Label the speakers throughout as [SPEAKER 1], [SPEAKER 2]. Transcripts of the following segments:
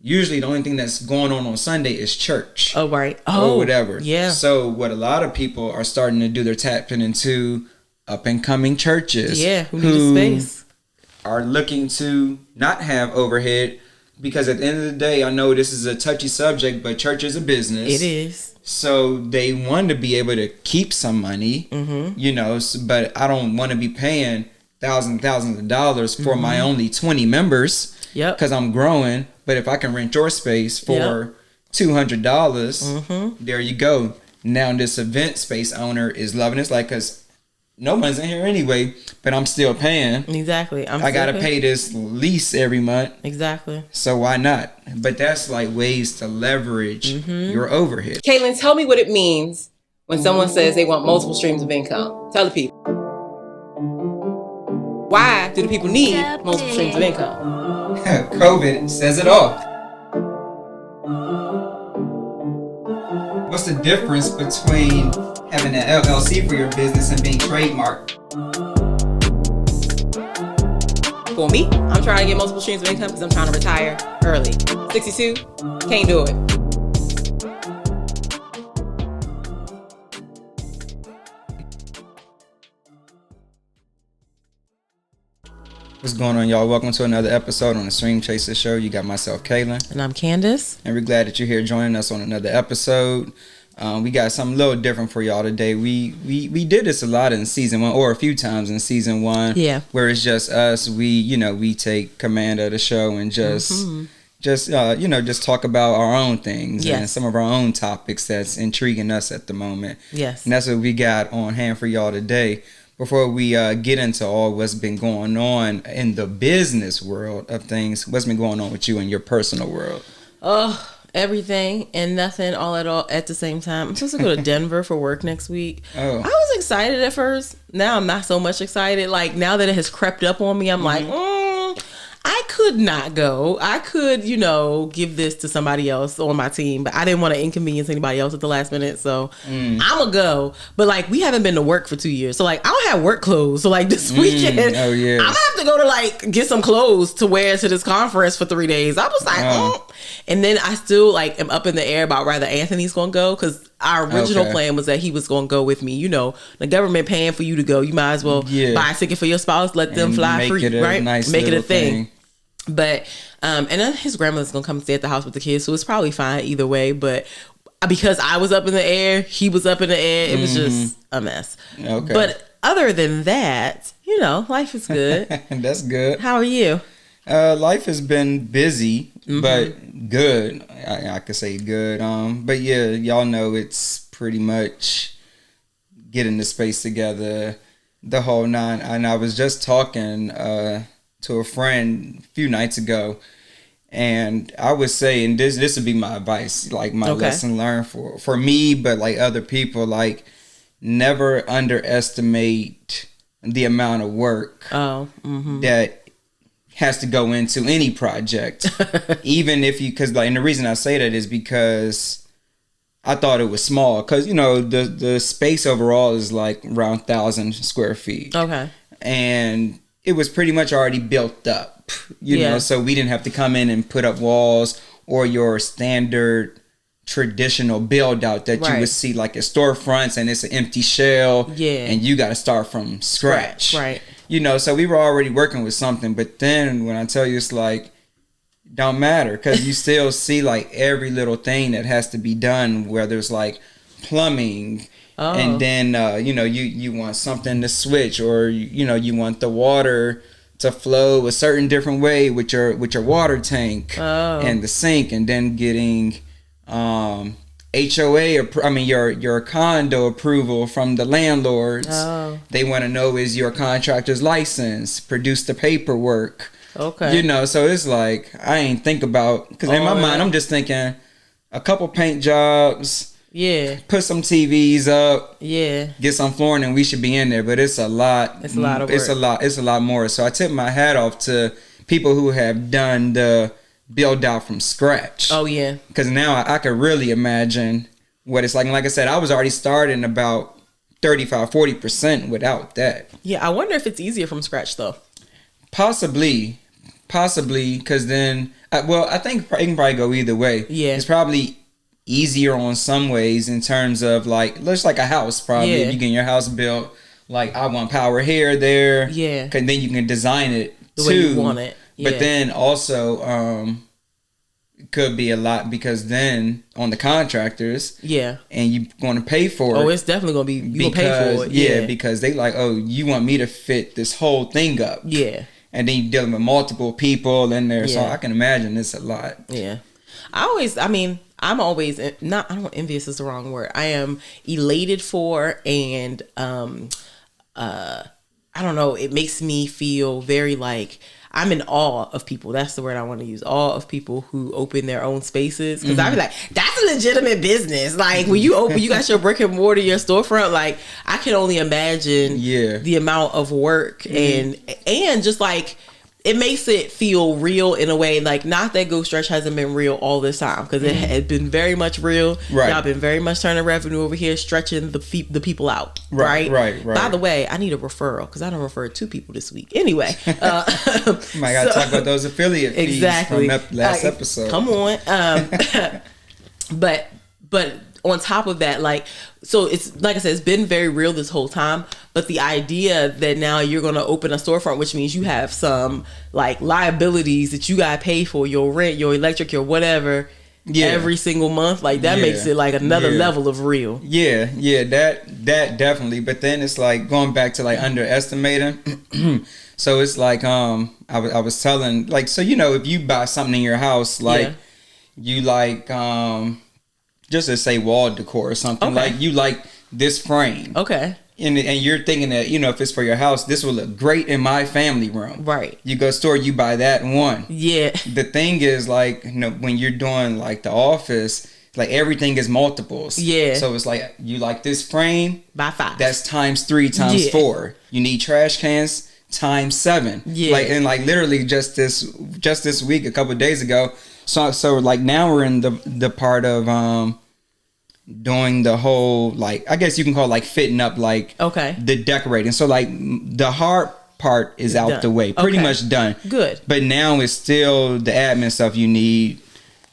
[SPEAKER 1] usually the only thing that's going on Sunday is church.
[SPEAKER 2] Oh, right. Oh,
[SPEAKER 1] or whatever.
[SPEAKER 2] Yeah.
[SPEAKER 1] So what a lot of people are starting to do, they're tapping into up and coming churches.
[SPEAKER 2] Yeah, who need a space.
[SPEAKER 1] Are looking to not have overhead, because at the end of the day, I know this is a touchy subject, but church is a business.
[SPEAKER 2] It is.
[SPEAKER 1] So they want to be able to keep some money, you know, but I don't want to be paying thousands of dollars for my only 20 members.
[SPEAKER 2] Yep.
[SPEAKER 1] Because I'm growing. But if I can rent your space for $200, there you go. Now this event space owner is loving it. It's like, because no one's in here anyway, but I'm still paying.
[SPEAKER 2] Exactly.
[SPEAKER 1] I got to pay this lease every month.
[SPEAKER 2] Exactly.
[SPEAKER 1] So why not? But that's like ways to leverage your overhead.
[SPEAKER 3] Kalan, tell me what it means when someone says they want multiple streams of income. Tell the people. Why do the people need multiple streams of income?
[SPEAKER 1] COVID says it all. What's the difference between having an LLC for your business and being trademarked?
[SPEAKER 3] For me, I'm trying to get multiple streams of income because I'm trying to retire early. 62, can't do it.
[SPEAKER 1] What's going on, y'all? Welcome to another episode on the Stream Chaser Show. You got myself, Kalan.
[SPEAKER 2] And I'm Candace.
[SPEAKER 1] And we're glad that you're here joining us on another episode. We got something a little different for y'all today. We did this a lot in season 1, or a few times in season 1.
[SPEAKER 2] Yeah.
[SPEAKER 1] Where it's just us. We take command of the show and just talk about our own things and some of our own topics that's intriguing us at the moment.
[SPEAKER 2] Yes.
[SPEAKER 1] And that's what we got on hand for y'all today. Before we get into all what's been going on in the business world of things, what's been going on with you in your personal world?
[SPEAKER 2] Oh, everything and nothing all at the same time. I'm supposed to go to Denver for work next week.
[SPEAKER 1] Oh. I
[SPEAKER 2] was excited at first. Now I'm not so much excited. Like, now that it has crept up on me, I'm like, I could not go. I could, give this to somebody else on my team, but I didn't want to inconvenience anybody else at the last minute, so I'm gonna go. But like, we haven't been to work for 2 years, so like, I don't have work clothes. So like, this weekend, I'm gonna have to go to like get some clothes to wear to this conference for 3 days. I was like, and then I still like am up in the air about whether Anthony's gonna go, because our original plan was that he was gonna go with me. The government paying for you to go, you might as well buy a ticket for your spouse, let them fly free, right? Make it a thing. But and then his grandmother's gonna come stay at the house with the kids, so it's probably fine either way. But because I was up in the air, he was up in the air, it was just a mess. Okay. But other than that, life is good.
[SPEAKER 1] That's good.
[SPEAKER 2] How are you?
[SPEAKER 1] Life has been busy, but good. I could say good. But yeah, y'all know it's pretty much getting the space together, the whole nine. And I was just talking to a friend a few nights ago, and I would say, and this would be my advice, like my lesson learned for me, but like other people, like never underestimate the amount of work that has to go into any project. Even if because like, and the reason I say that is because I thought it was small, because the space overall is like around 1,000 square feet. Okay. And it was pretty much already built up, so we didn't have to come in and put up walls or your standard traditional build out that you would see like at storefronts, and it's an empty shell and you got to start from scratch. Right. So we were already working with something, but then when I tell you, it's like, don't matter, because you still see like every little thing that has to be done, whether it's like plumbing, and then you want something to switch, or you want the water to flow a certain different way with your water tank and the sink, and then getting HOA, your condo approval from the landlords. They want to know, is your contractor's license, produce the paperwork. Okay. So it's like, I ain't think about, because in my mind I'm just thinking a couple paint jobs. Yeah. Put some TVs up. Yeah. Get some flooring, and we should be in there. But it's a lot.
[SPEAKER 2] It's a lot of work.
[SPEAKER 1] It's a lot more. So I tip my hat off to people who have done the build out from scratch. Oh yeah. Because now I could really imagine what it's like. And like I said, I was already starting about 35-40% without that.
[SPEAKER 2] Yeah, I wonder if it's easier from scratch though.
[SPEAKER 1] Possibly. possibly, because then, I think it can probably go either way.
[SPEAKER 2] Yeah.
[SPEAKER 1] It's probably easier on some ways in terms of like, looks like a house probably.
[SPEAKER 2] Yeah.
[SPEAKER 1] If you get your house built, like I want power here, there.
[SPEAKER 2] Yeah.
[SPEAKER 1] Cause then you can design it
[SPEAKER 2] the way you want it. Yeah.
[SPEAKER 1] But then also, it could be a lot because then on the contractors.
[SPEAKER 2] Yeah.
[SPEAKER 1] And you're going to pay for it.
[SPEAKER 2] Oh, it's definitely going to be, you're going to pay for it.
[SPEAKER 1] Yeah, because they like, oh, you want me to fit this whole thing up.
[SPEAKER 2] Yeah.
[SPEAKER 1] And then you're dealing with multiple people in there. So
[SPEAKER 2] Yeah.
[SPEAKER 1] I can imagine it's a lot.
[SPEAKER 2] Yeah. I'm always not, I don't, envious is the wrong word. I am elated for, and I don't know, it makes me feel very like I'm in awe of people. That's the word I want to use. Awe of people who open their own spaces. Because I'd be like, that's a legitimate business. Like when you open, you got your brick and mortar, your storefront. Like I can only imagine the amount of work and just like, it makes it feel real in a way. Like, not that Go Stretch hasn't been real all this time, because it had been very much real.
[SPEAKER 1] Right.
[SPEAKER 2] Y'all been very much turning revenue over here, stretching the people out.
[SPEAKER 1] Right.
[SPEAKER 2] By the way, I need a referral because I done referred 2 people this week. Anyway,
[SPEAKER 1] might gotta talk about those affiliate fees from last episode.
[SPEAKER 2] Come on. But on top of that, like, so it's like I said, it's been very real this whole time. But the idea that now you're going to open a storefront, which means you have some like liabilities that you got to pay for, your rent, your electric, your whatever, every single month. Like that makes it like another level of real. Yeah,
[SPEAKER 1] that definitely. But then it's like going back to like underestimating. So it's like I was telling, like, so you know, if you buy something in your house, like you like just to say wall decor or something, like you like this frame, and you're thinking that, you know, if it's for your house, this will look great in my family room, right? You go store, you buy that one. The thing is, like, you know, when you're doing like the office, like everything is multiples. So it's like, you like this frame,
[SPEAKER 2] by 5, that's
[SPEAKER 1] times 3 times 4. You need trash cans times 7. Like, and like literally just this week, a couple of days ago. So like now we're in the part of doing the whole, like, I guess you can call it like fitting up, like the decorating. So like the hard part is out the way, pretty much done. Good. But now it's still the admin stuff you need.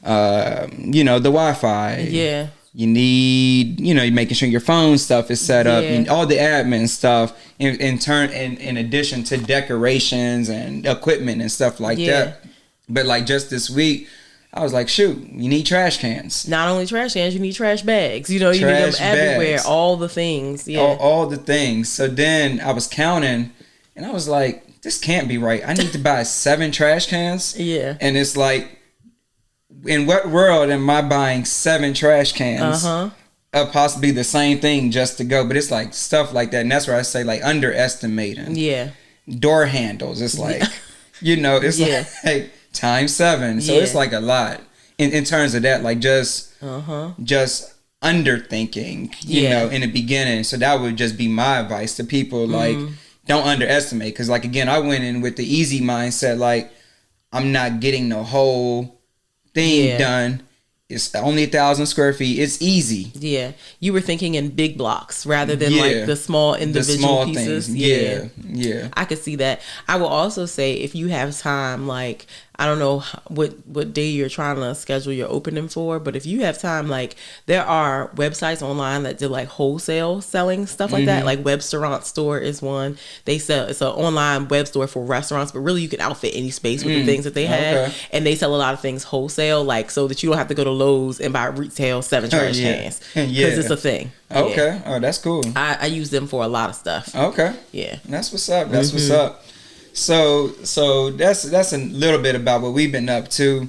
[SPEAKER 1] You know, the Wi-Fi. You need, you know, you're making sure your phone stuff is set up and all the admin stuff in addition to decorations and equipment and stuff like that. But like just this week, I was like, shoot, you need trash cans.
[SPEAKER 2] Not only trash cans, you need trash bags. You know, you need them everywhere. Bags. All the things.
[SPEAKER 1] All the things. So then I was counting and I was like, this can't be right. I need to buy 7 trash cans. And it's like, in what world am I buying 7 trash cans of possibly the same thing just to go? But it's like stuff like that. And that's where I say like underestimating. Door handles. It's like, you know, it's like times 7. So it's like a lot in terms of that, like just underthinking, you know, in the beginning. So that would just be my advice to people. Like, don't underestimate. Because like, again, I went in with the easy mindset. Like, I'm not getting the whole thing done. It's only 1,000 square feet. It's easy.
[SPEAKER 2] You were thinking in big blocks rather than like the small individual pieces.
[SPEAKER 1] Things.
[SPEAKER 2] I could see that. I will also say, if you have time, like, I don't know what day you're trying to schedule your opening for, but if you have time, like, there are websites online that do like wholesale selling stuff like that. Like Webstaurant Store is one. They sell, it's an online web store for restaurants, but really you can outfit any space with the things that they have. And they sell a lot of things wholesale, like, so that you don't have to go to Lowe's and buy retail 7 trash cans, because it's a thing.
[SPEAKER 1] Oh, that's cool.
[SPEAKER 2] I use them for a lot of stuff.
[SPEAKER 1] That's what's up. That's what's up. So that's a little bit about what we've been up to,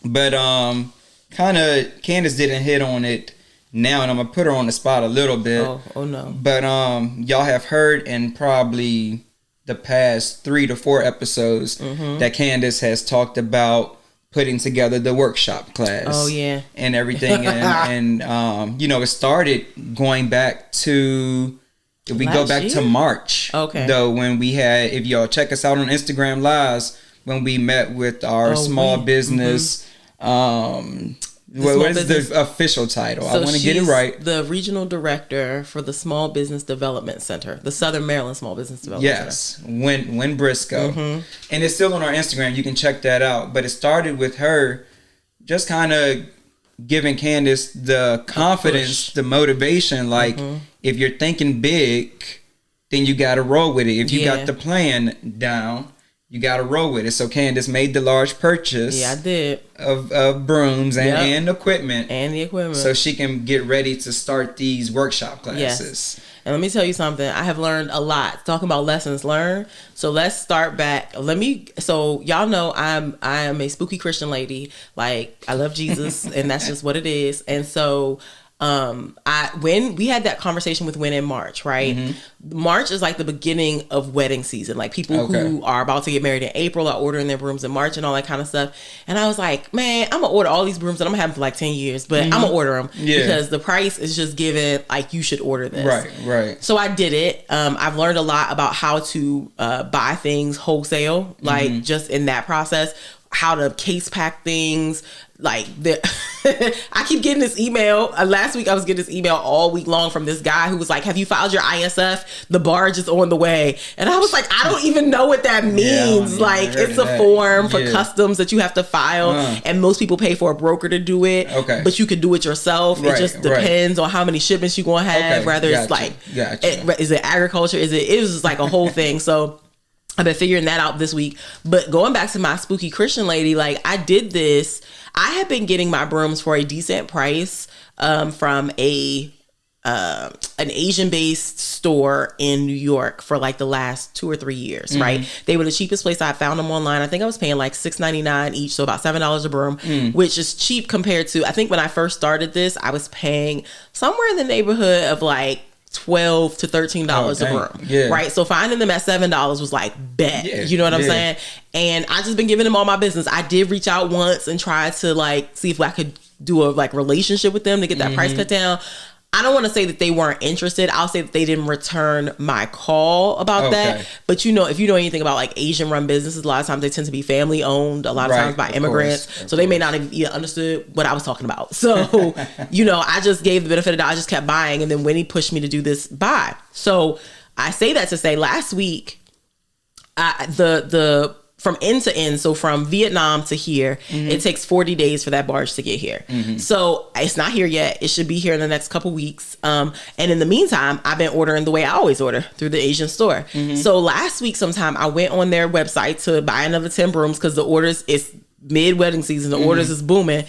[SPEAKER 1] but kind of Candace didn't hit on it now, and I'm gonna put her on the spot a little bit.
[SPEAKER 2] Oh no.
[SPEAKER 1] But y'all have heard in probably the past 3 to 4 episodes that Candace has talked about putting together the workshop class. And everything, and you know, it started going back to. If we go back to March, though, when we had, if y'all check us out on Instagram Lives, when we met with our small business What is the official title? I want to get it right.
[SPEAKER 2] The regional director for the Small Business Development Center, the Southern Maryland Small Business Development Center.
[SPEAKER 1] Yes, Win Briscoe. And it's still on our Instagram. You can check that out. But it started with her just kind of giving Candace the confidence, the motivation. Like, if you're thinking big, then you got to roll with it. If you got the plan down, you got to roll with it. So Candace made the large purchase.
[SPEAKER 2] Yeah, I did.
[SPEAKER 1] Of brooms and equipment.
[SPEAKER 2] And the equipment.
[SPEAKER 1] So she can get ready to start these workshop classes.
[SPEAKER 2] Yes. And let me tell you something. I have learned a lot. Talking about lessons learned. So let's start back. So y'all know I am a spooky Christian lady. Like, I love Jesus and that's just what it is. And so when we had that conversation with Win in March, right? March is like the beginning of wedding season. Like, people who are about to get married in April are ordering their brooms in March and all that kind of stuff. And I was like, man, I'm gonna order all these brooms that I'm gonna have them for like 10 years, but I'm gonna order them because the price is just given, like, you should order this.
[SPEAKER 1] Right.
[SPEAKER 2] So I did it. I've learned a lot about how to buy things wholesale, like just in that process, how to case pack things. Like, I keep getting this email. Last week I was getting this email all week long from this guy who was like, have you filed your ISF? The barge is on the way. And I was like, I don't even know what that means. It's a form for customs that you have to file. And most people pay for a broker to do it. But you could do it yourself. It just depends on how many shipments you're going to have. Whether it's is it agriculture? It was just like a whole thing. So I've been figuring that out this week. But going back to my spooky Christian lady, like, I did this. I have been getting my brooms for a decent price from an Asian-based store in New York for like the last 2 or 3 years, right? They were the cheapest place. I found them online. I think I was paying like $6.99 each, so about $7 a broom, which is cheap compared to, I think when I first started this, I was paying somewhere in the neighborhood of like $12 to $13 a broom, right? So finding them at $7 was like, bet, you know what I'm saying? And I just been giving them all my business. I did reach out once and try to like see if I could do a like relationship with them to get that price cut down. I don't want to say that they weren't interested. I'll say that they didn't return my call about that. But you know, if you know anything about like Asian run businesses, a lot of times they tend to be family owned, a lot of times by immigrants. So they may not have even understood what I was talking about. So, you know, I just gave the benefit of the doubt. I just kept buying. And then Winnie pushed me to do this buy. So I say that to say last week, from end to end, so from Vietnam to here, it takes 40 days for that barge to get here. So it's not here yet. It should be here in the next couple weeks. And in the meantime, I've been ordering the way I always order, through the Asian store. So last week sometime, I went on their website to buy another 10 brooms because the orders, it's mid-wedding season. The orders is booming.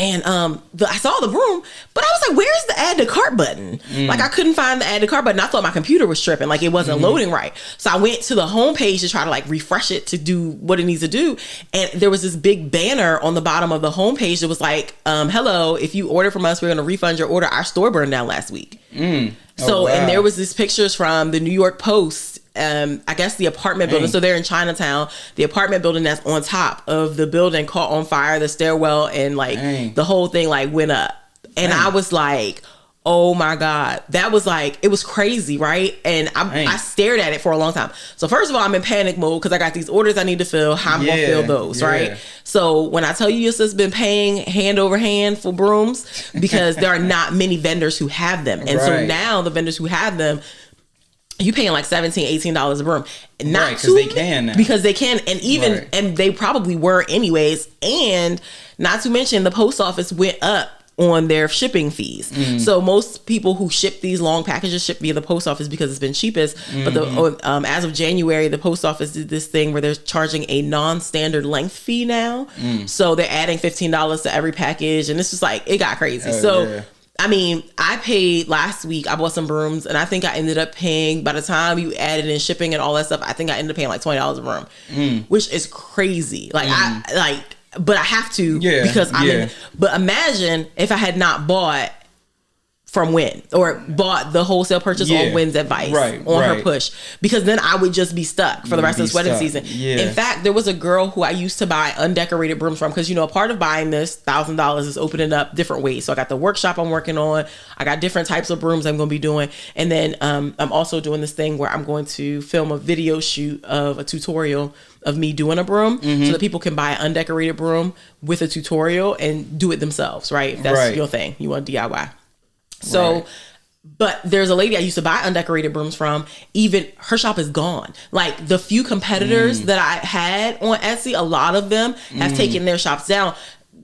[SPEAKER 2] And I saw the broom, but I was like, where's the add to cart button? Like, I couldn't find the add to cart button. I thought my computer was tripping, like it wasn't loading right. So I went to the homepage to try to like refresh it to do what it needs to do. And there was this big banner on the bottom of the homepage that was like, hello, if you order from us, we're going to refund your order. Our store burned down last week. And there was this pictures from the New York Post. I guess the apartment building. So they're in Chinatown. The apartment building that's on top of the building caught on fire. The stairwell and like the whole thing like went up. And I was like, oh my God, that was like, it was crazy, right? And I stared at it for a long time. So first of all, I'm in panic mode because I got these orders I need to fill. How I'm gonna fill those, right? So when I tell you, your sis been paying hand over hand for brooms because there are not many vendors who have them. And so now the vendors who have them, you paying like $17, $18 a broom. Not
[SPEAKER 1] because they can now.
[SPEAKER 2] Because they can, and even and they probably were anyways. And not to mention the post office went up on their shipping fees. So most people who ship these long packages ship via the post office because it's been cheapest. But as of January, the post office did this thing where they're charging a non-standard length fee now. So they're adding $15 to every package, and it's just like, it got crazy. I mean, I paid last week, I bought some brooms, and I think I ended up paying, by the time you added in shipping and all that stuff, I think I ended up paying like $20 a broom, which is crazy. Like, but I have to because I'm in. But imagine if I had not bought from Wynn, or bought the wholesale purchase on Wynn's advice, on her push, because then I would just be stuck for the rest of the wedding season. In fact, there was a girl who I used to buy undecorated brooms from, because, you know, a part of buying this $1,000 is opening up different ways. So I got the workshop I'm working on. I got different types of brooms I'm going to be doing. And then I'm also doing this thing where I'm going to film a video shoot of a tutorial of me doing a broom, so that people can buy an undecorated broom with a tutorial and do it themselves, right? If that's your thing, you want DIY. So, but there's a lady I used to buy undecorated brooms from. Even her shop is gone. Like, the few competitors that I had on Etsy, a lot of them have taken their shops down,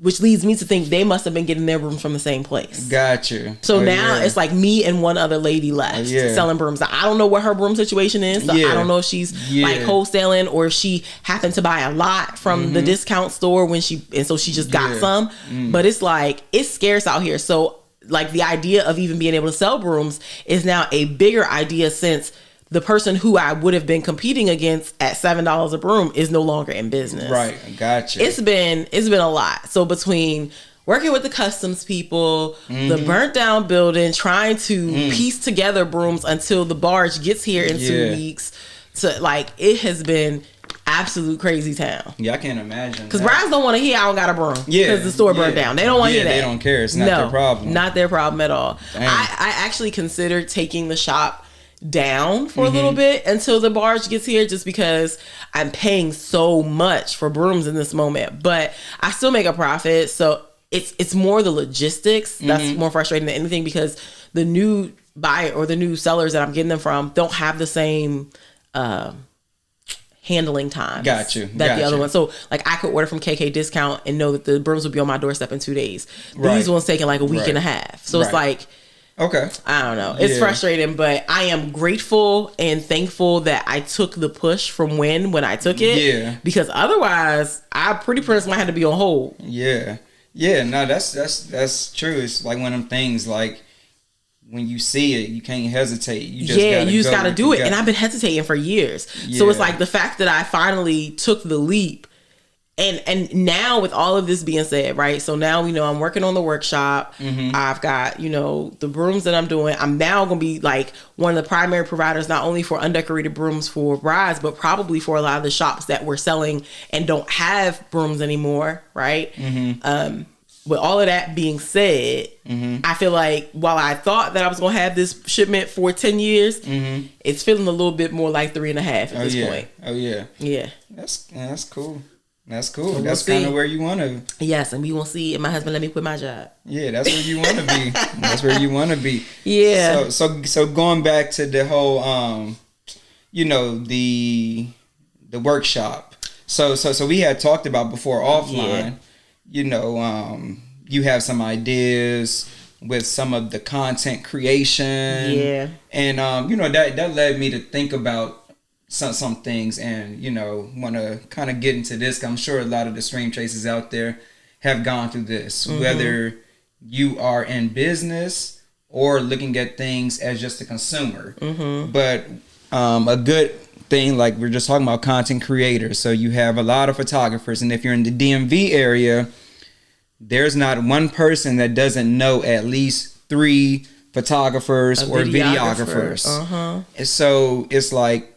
[SPEAKER 2] which leads me to think they must have been getting their brooms from the same place.
[SPEAKER 1] Gotcha.
[SPEAKER 2] So now it's like me and one other lady left selling brooms. I don't know what her broom situation is. So I don't know if she's like wholesaling, or if she happened to buy a lot from the discount store so she just got some. But it's like, it's scarce out here. So, like, the idea of even being able to sell brooms is now a bigger idea, since the person who I would have been competing against at $7 a broom is no longer in business.
[SPEAKER 1] Right. Gotcha.
[SPEAKER 2] It's been a lot. So between working with the customs people, the burnt down building, trying to piece together brooms until the barge gets here in 2 weeks, to, like, it has been absolute crazy town.
[SPEAKER 1] Yeah, I can't imagine.
[SPEAKER 2] Because brides don't want to hear I don't got a broom. Yeah. Because the store burned down. They don't want to hear that.
[SPEAKER 1] They don't care. It's not their problem.
[SPEAKER 2] Not their problem at all. I actually considered taking the shop down for a little bit until the barge gets here, just because I'm paying so much for brooms in this moment. But I still make a profit. So it's more the logistics that's more frustrating than anything, because the new buyer or the new sellers that I'm getting them from don't have the same handling times the other one. So, like, I could order from KK Discount and know that the brooms will be on my doorstep in 2 days. These ones taking like a week and a half. So it's like, I don't know. It's frustrating, but I am grateful and thankful that I took the push from when I took it. Yeah. Because otherwise, I pretty much might have to be on hold.
[SPEAKER 1] Yeah. Yeah. No, that's true. It's like one of them things, like, when you see it, you can't hesitate. You just
[SPEAKER 2] gotta do it. And I've been hesitating for years. So it's like the fact that I finally took the leap, and now with all of this being said, right? So now we know I'm working on the workshop. I've got, you know, the brooms that I'm doing. I'm now gonna be like one of the primary providers, not only for undecorated brooms for brides, but probably for a lot of the shops that we're selling and don't have brooms anymore, right? With all of that being said, I feel like while I thought that I was going to have this shipment for 10 years, it's feeling a little bit more like 3.5 at this point.
[SPEAKER 1] Oh, yeah.
[SPEAKER 2] Yeah.
[SPEAKER 1] That's cool. That's cool. So that's kind of where you want to.
[SPEAKER 2] Yes, and we will see if my husband let me quit my job.
[SPEAKER 1] Yeah, that's where you want to be. That's where you want to be.
[SPEAKER 2] Yeah.
[SPEAKER 1] So going back to the whole, you know, the workshop. So we had talked about before offline. Yeah. You know, you have some ideas with some of the content creation. Yeah. And, you know, that led me to think about some things, and, you know, want to kind of get into this. I'm sure a lot of the stream chasers out there have gone through this, whether you are in business or looking at things as just a consumer. But a good thing, like we're just talking about content creators. So you have a lot of photographers, and if you're in the DMV area, there's not one person that doesn't know at least 3 photographers or videographers. And so it's like,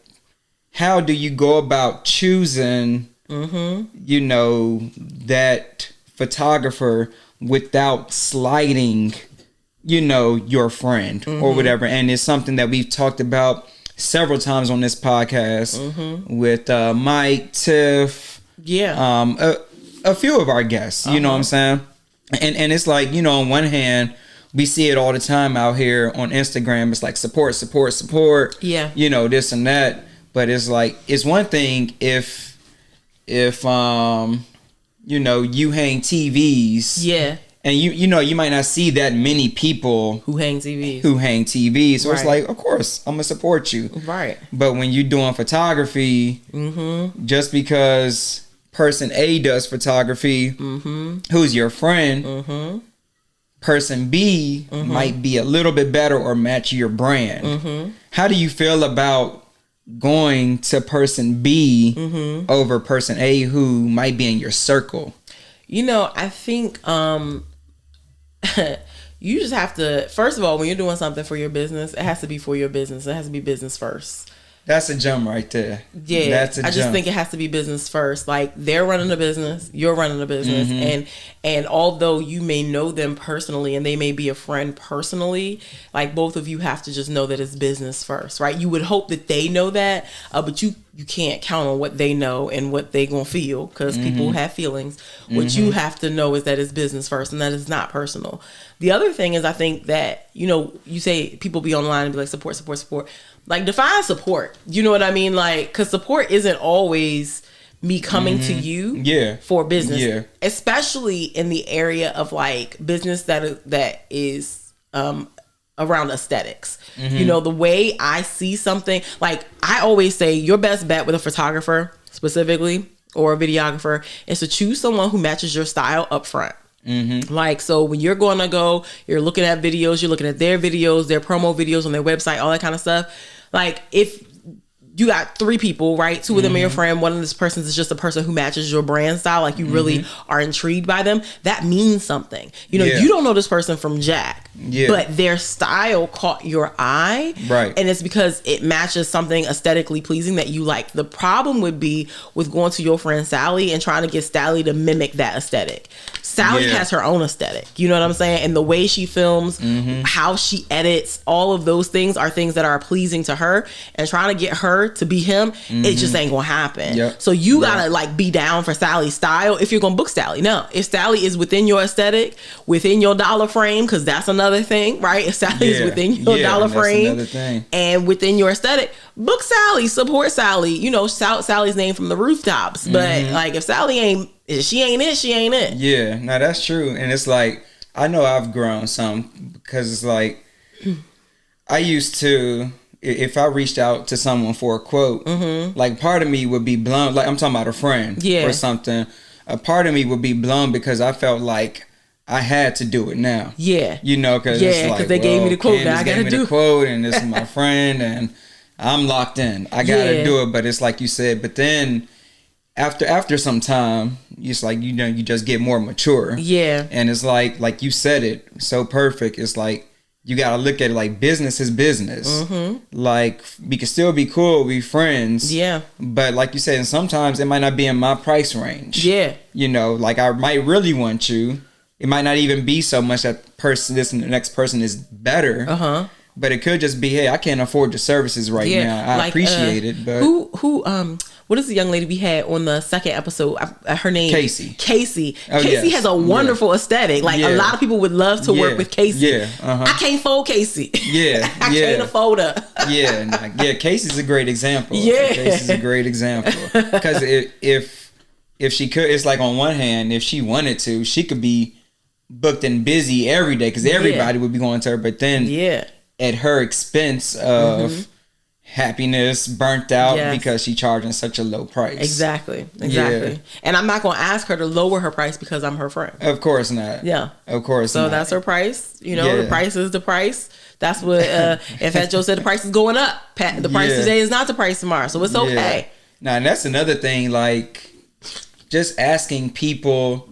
[SPEAKER 1] how do you go about choosing, you know, that photographer without slighting, you know, your friend or whatever? And it's something that we've talked about several times on this podcast with Mike, Tiff, a few of our guests, you know what I'm saying? And it's like, you know, on one hand, we see it all the time out here on Instagram. It's like support. Yeah. You know, this and that. But it's like, it's one thing if you know, you hang TVs. Yeah. And you know, you might not see that many people
[SPEAKER 2] who hang TVs.
[SPEAKER 1] So it's like, of course, I'm gonna support you. Right. But when you're doing photography, just because person A does photography, who's your friend, person B might be a little bit better or match your brand. How do you feel about going to person B over person A who might be in your circle?
[SPEAKER 2] You know, I think You just have to, first of all, when you're doing something for your business, it has to be for your business. It has to be business first.
[SPEAKER 1] That's a gem right there.
[SPEAKER 2] Yeah,
[SPEAKER 1] that's
[SPEAKER 2] I just think it has to be business first. Like, they're running a business, you're running a business, and although you may know them personally and they may be a friend personally, like, both of you have to just know that it's business first, right? You would hope that they know that, but you can't count on what they know and what they gonna feel, because people have feelings. What you have to know is that it's business first and that it's not personal. The other thing is, I think that, you say people be online and be like, support. Like, define support. You know what I mean? Like, because support isn't always me coming to you for business, especially in the area of like business that is around aesthetics. The way I see something, like, I always say your best bet with a photographer specifically or a videographer is to choose someone who matches your style up front. Like, so when you're you're looking at videos, you're looking at their videos, their promo videos on their website, all that kind of stuff. Like, if you got 3 people, right? 2 of them are your friend. One of this persons is just a person who matches your brand style. Like, you really are intrigued by them. That means something. You don't know this person from Jack, but their style caught your eye.
[SPEAKER 1] Right.
[SPEAKER 2] And it's because it matches something aesthetically pleasing that you like. The problem would be with going to your friend Sally and trying to get Sally to mimic that aesthetic. Sally has her own aesthetic. You know what I'm saying? And the way she films, how she edits, all of those things are things that are pleasing to her. And trying to get her to be him, it just ain't gonna happen.
[SPEAKER 1] Yep.
[SPEAKER 2] So you gotta like be down for Sally's style if you're gonna book Sally. No, if Sally is within your aesthetic, within your dollar frame, because that's another thing, right? If Sally is within your dollar frame and within your aesthetic, book Sally, support Sally. Shout Sally's name from the rooftops. But like, if Sally ain't it, she ain't it.
[SPEAKER 1] Yeah, no, that's true. And it's like, I know I've grown some, because it's like, I used to, if I reached out to someone for a quote, like, part of me would be blown. Like, I'm talking about a friend or something. A part of me would be blown because I felt like I had to do it now. Yeah. Because it's like,
[SPEAKER 2] they gave me the quote. Now I gotta do
[SPEAKER 1] the quote, and this is my friend, and I'm locked in. I gotta do it. But it's like you said. But then after some time, it's like, you just get more mature. Yeah. And it's like you said it so perfect. It's like, you got to look at it like business is business. Like, we can still be cool, be friends. Yeah. But like you said, and sometimes it might not be in my price range. Yeah. Like, I might really want you. It might not even be so much that person, this and the next person is better. But it could just be, hey, I can't afford your services right now. I appreciate it. But
[SPEAKER 2] what is the young lady we had on the second episode? Her name
[SPEAKER 1] Casey.
[SPEAKER 2] Casey has a wonderful aesthetic. Like, a lot of people would love to work with Casey. Yeah. I can't fold Casey. I can't afford her.
[SPEAKER 1] Casey's a great example. Casey's a great example. Because if she could, it's like, on one hand, if she wanted to, she could be booked and busy every day, because everybody would be going to her. But then at her expense of happiness, burnt out because she charging such a low price. Exactly. And I'm not going to ask her to lower her price because I'm her friend. Of course not. Yeah. Of course not.
[SPEAKER 2] So that's her price. The price is the price. That's what, if Fat Joe said the price is going up, the price today is not the price tomorrow. So it's okay.
[SPEAKER 1] Now, and that's another thing, like, just asking people,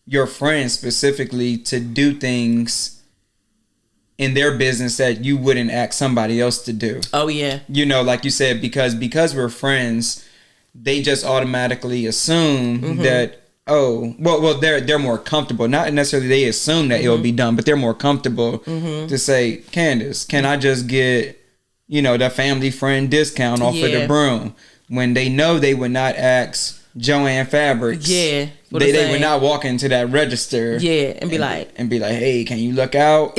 [SPEAKER 1] your friends specifically, to do things in their business that you wouldn't ask somebody else to do. Oh yeah. Like you said, because we're friends, they just automatically assume that, they're more comfortable. Not necessarily they assume that it'll be done, but they're more comfortable to say, Candace, can I just get, the family friend discount off of the broom? When they know they would not ask Joanne Fabrics. Yeah. They would not walk into that register.
[SPEAKER 2] Yeah. And be like,
[SPEAKER 1] hey, can you look out?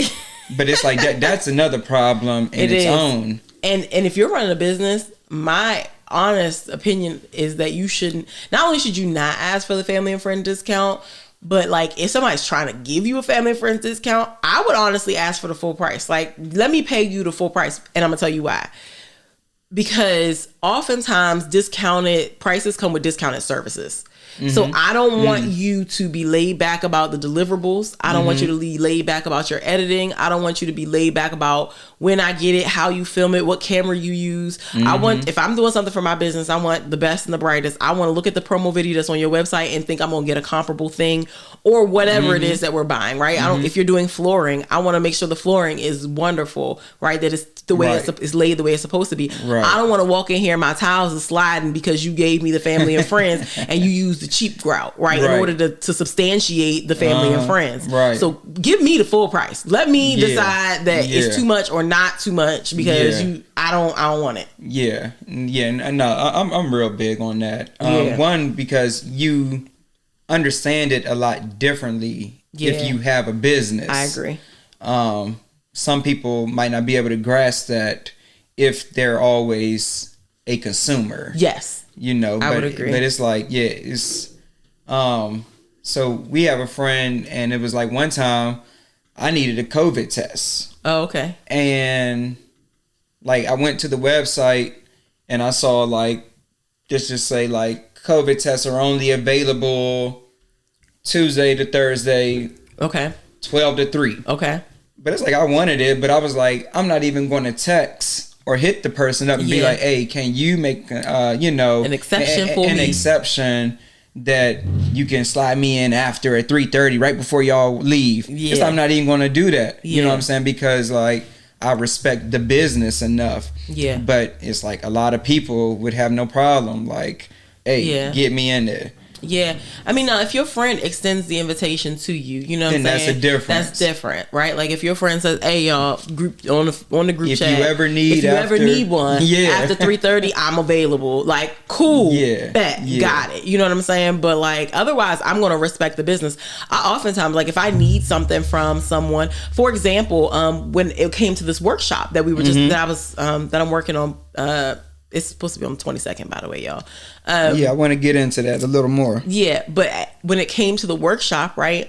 [SPEAKER 1] But it's like that's another problem in its own.
[SPEAKER 2] And if you're running a business, my honest opinion is that you shouldn't. Not only should you not ask for the family and friend discount, but like, if somebody's trying to give you a family and friend discount, I would honestly ask for the full price. Like, let me pay you the full price, and I'm gonna tell you why. Because oftentimes discounted prices come with discounted services. So I don't want you to be laid back about the deliverables. I don't want you to be laid back about your editing. I don't want you to be laid back about when I get it, how you film it, what camera you use. I want, if I'm doing something for my business, I want the best and the brightest. I want to look at the promo video that's on your website and think I'm going to get a comparable thing or whatever it is that we're buying, right? I don't, if you're doing flooring, I want to make sure the flooring is wonderful, right? That it's the way it's laid the way it's supposed to be.
[SPEAKER 1] Right.
[SPEAKER 2] I don't want to walk in here and my tiles are sliding because you gave me the family and friends and you used the cheap route, right? In order to substantiate the family and friends.
[SPEAKER 1] Right.
[SPEAKER 2] So give me the full price. Let me decide that it's too much or not too much because I don't want it.
[SPEAKER 1] Yeah. No, I'm real big on that. One, because you understand it a lot differently if you have a business.
[SPEAKER 2] I agree.
[SPEAKER 1] Some people might not be able to grasp that if they're always a consumer.
[SPEAKER 2] Yes.
[SPEAKER 1] You know,
[SPEAKER 2] I would agree.
[SPEAKER 1] But it's like, it's so we have a friend and it was like one time I needed a COVID test.
[SPEAKER 2] Oh, okay.
[SPEAKER 1] And like I went to the website and I saw like just say like COVID tests are only available Tuesday to Thursday.
[SPEAKER 2] Okay.
[SPEAKER 1] 12 to 3.
[SPEAKER 2] Okay.
[SPEAKER 1] But it's like I wanted it, but I was like, I'm not even going to text or hit the person up and be like, hey, can you make an
[SPEAKER 2] exception for me?
[SPEAKER 1] An exception that you can slide me in after at 3:30 right before y'all leave. Yeah. I'm not even going to do that. You know what I'm saying? Because like I respect the business enough. Yeah. But it's like a lot of people would have no problem like, hey, get me in there.
[SPEAKER 2] Yeah. I mean, now, if your friend extends the invitation to you, you know what I'm saying?
[SPEAKER 1] That's a difference.
[SPEAKER 2] That's different, right? Like if your friend says, hey, y'all, group on the group chat.
[SPEAKER 1] If you ever need
[SPEAKER 2] one, after 3:30, I'm available. Like, cool. Yeah. Bet. Got it. You know what I'm saying? But like, otherwise, I'm going to respect the business. I oftentimes, like if I need something from someone, for example, when it came to this workshop that we were just, that I'm working on, it's supposed to be on the 22nd, by the way, y'all.
[SPEAKER 1] I want to get into that a little more.
[SPEAKER 2] Yeah, but when it came to the workshop, right,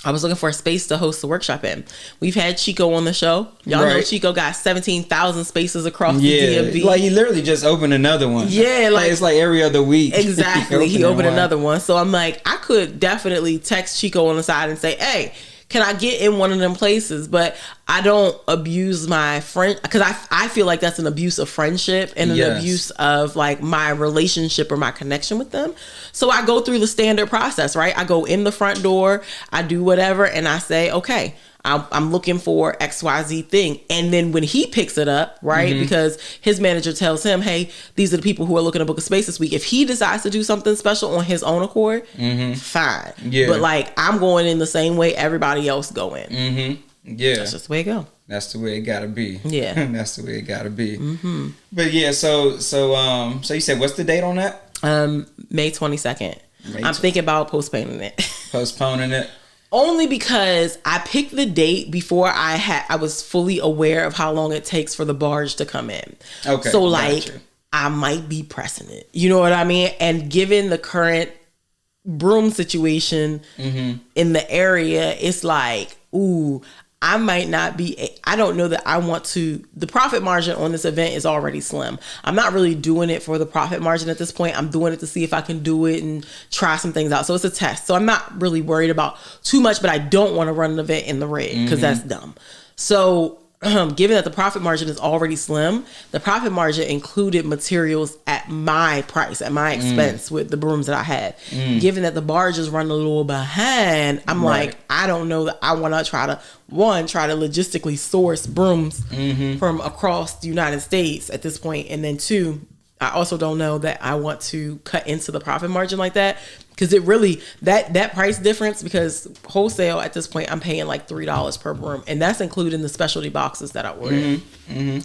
[SPEAKER 2] I was looking for a space to host the workshop in. We've had Chico on the show. Y'all know Chico got 17,000 spaces across the DMV.
[SPEAKER 1] Like he literally just opened another one.
[SPEAKER 2] Yeah, like
[SPEAKER 1] it's like every other week.
[SPEAKER 2] Exactly. He opened another one. So I'm like, I could definitely text Chico on the side and say, hey, can I get in one of them places? But I don't abuse my friend because I feel like that's an abuse of friendship and an abuse of like my relationship or my connection with them. So I go through the standard process, right? I go in the front door, I do whatever, and I say, okay, I'm looking for XYZ thing. And then when he picks it up, right, because his manager tells him, hey, these are the people who are looking to book a space this week. If he decides to do something special on his own accord, fine. Yeah. But like, I'm going in the same way everybody else go in.
[SPEAKER 1] Yeah.
[SPEAKER 2] That's just the way it go.
[SPEAKER 1] That's the way it gotta be.
[SPEAKER 2] Yeah.
[SPEAKER 1] That's the way it gotta be. But yeah, so you said, what's the date on that?
[SPEAKER 2] May 22nd. I'm thinking about postponing it.
[SPEAKER 1] Postponing it?
[SPEAKER 2] Only because I picked the date before I was fully aware of how long it takes for the barge to come in. Okay. So like I might be pressing it. You know what I mean? And given the current broom situation in the area, it's like, ooh, I might not be, I don't know that I want to, the profit margin on this event is already slim. I'm not really doing it for the profit margin at this point. I'm doing it to see if I can do it and try some things out. So it's a test. So I'm not really worried about too much, but I don't want to run an event in the red because that's dumb. So given that the profit margin is already slim, the profit margin included materials at my price, at my expense with the brooms that I had. Given that the barge is running a little behind, I'm like, I don't know that I want to try to logistically source brooms from across the United States at this point. And then two, I also don't know that I want to cut into the profit margin like that. Because it really, that price difference, because wholesale at this point, I'm paying like $3 per broom. And that's including the specialty boxes that I ordered.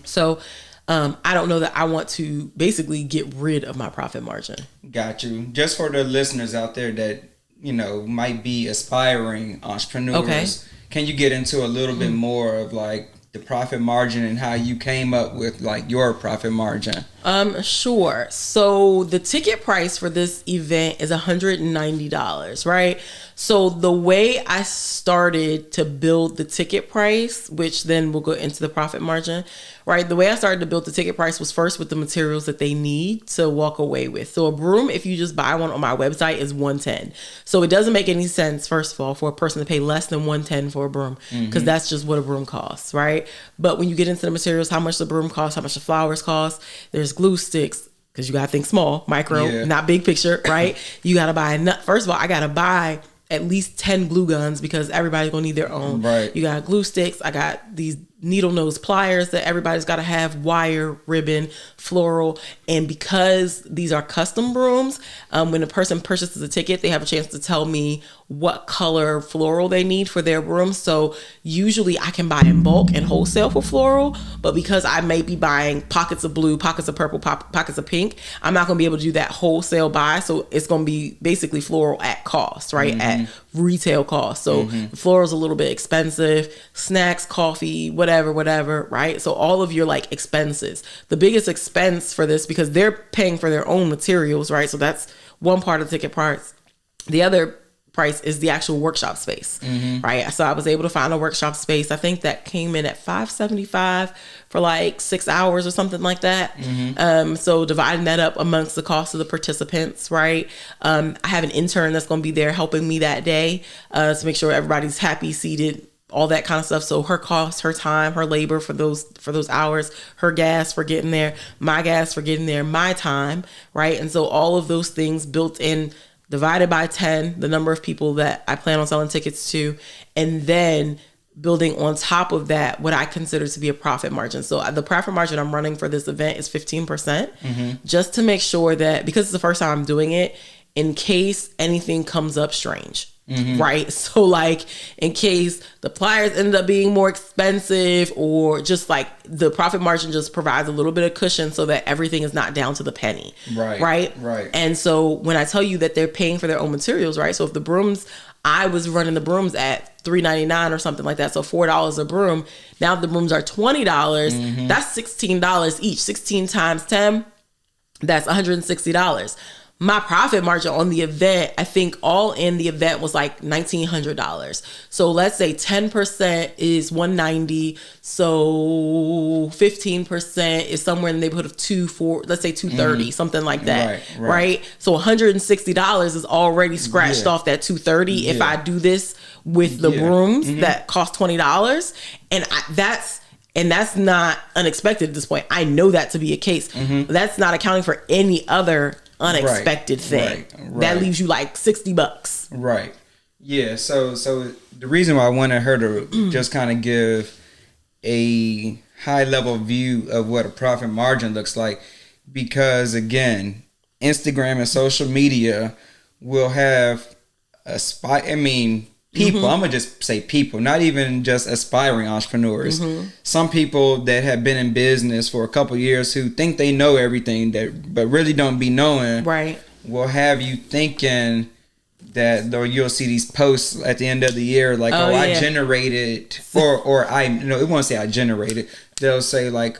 [SPEAKER 2] So I don't know that I want to basically get rid of my profit margin. Got you.
[SPEAKER 1] Just for the listeners out there that, you know, might be aspiring entrepreneurs, can you get into a little bit more of like the profit margin and how you came up with like your profit margin?
[SPEAKER 2] Sure. So the ticket price for this event is $190, right? So the way I started to build the ticket price, which then we'll go into the profit margin, right? The way I started to build the ticket price was first with the materials that they need to walk away with. So a broom, if you just buy one on my website, is $110. So it doesn't make any sense, first of all, for a person to pay less than $110 for a broom, because that's just what a broom costs, right? But when you get into the materials, how much the broom costs, how much the flowers cost, there's glue sticks, because you got to think small, micro, not big picture, right? You got to buy, first of all, I got to buy at least 10 glue guns because everybody's gonna need their own.
[SPEAKER 1] Right.
[SPEAKER 2] You got glue sticks. I got these needle nose pliers that everybody's got to have, wire, ribbon, floral. And because these are custom brooms, when a person purchases a ticket, they have a chance to tell me what color floral they need for their broom. So usually I can buy in bulk and wholesale for floral, but because I may be buying pockets of blue, pockets of purple, pockets of pink, I'm not going to be able to do that wholesale buy. So it's going to be basically floral at cost, right? At retail cost. So the floral is a little bit expensive, snacks, coffee, whatever, right? So all of your like expenses, the biggest expense for this, because they're paying for their own materials, right? So that's one part of the ticket price. The other price is the actual workshop space, right? So I was able to find a workshop space. I think that came in at $575 for like 6 hours or something like that. So dividing that up amongst the cost of the participants, right? I have an intern that's going to be there helping me that day to make sure everybody's happy, seated, all that kind of stuff. So her cost, her time, her labor for those hours, her gas for getting there, my gas for getting there, my time, right? And so all of those things built in, divided by 10, the number of people that I plan on selling tickets to, and then building on top of that what I consider to be a profit margin. So the profit margin I'm running for this event is 15%, just to make sure that, because it's the first time I'm doing it, in case anything comes up strange. Right. So like in case the pliers ended up being more expensive, or just like the profit margin just provides a little bit of cushion so that everything is not down to the penny. Right. And so when I tell you that they're paying for their own materials, right? So if the brooms, I was running the brooms at $3.99 or something like that, so $4 a broom. Now if the brooms are $20, that's $16 each. 16 times 10, that's $160. My profit margin on the event, I think all in the event was like $1,900. So let's say 10% is $190. So 15% is somewhere in the neighborhood of let's say $230, something like that. Right. So $160 is already scratched off that $230 if I do this with the brooms that cost $20. And that's not unexpected at this point. I know that to be a case. That's not accounting for any other unexpected thing. That leaves you like $60.
[SPEAKER 1] Right. Yeah. So the reason why I wanted her to just kind of give a high level view of what a profit margin looks like, because again, Instagram and social media will have people, I'm going to just say people, not even just aspiring entrepreneurs. Some people that have been in business for a couple years who think they know everything, but really don't be knowing, will have you thinking that, though you'll see these posts at the end of the year like, I generated, or it won't say I generated. They'll say like,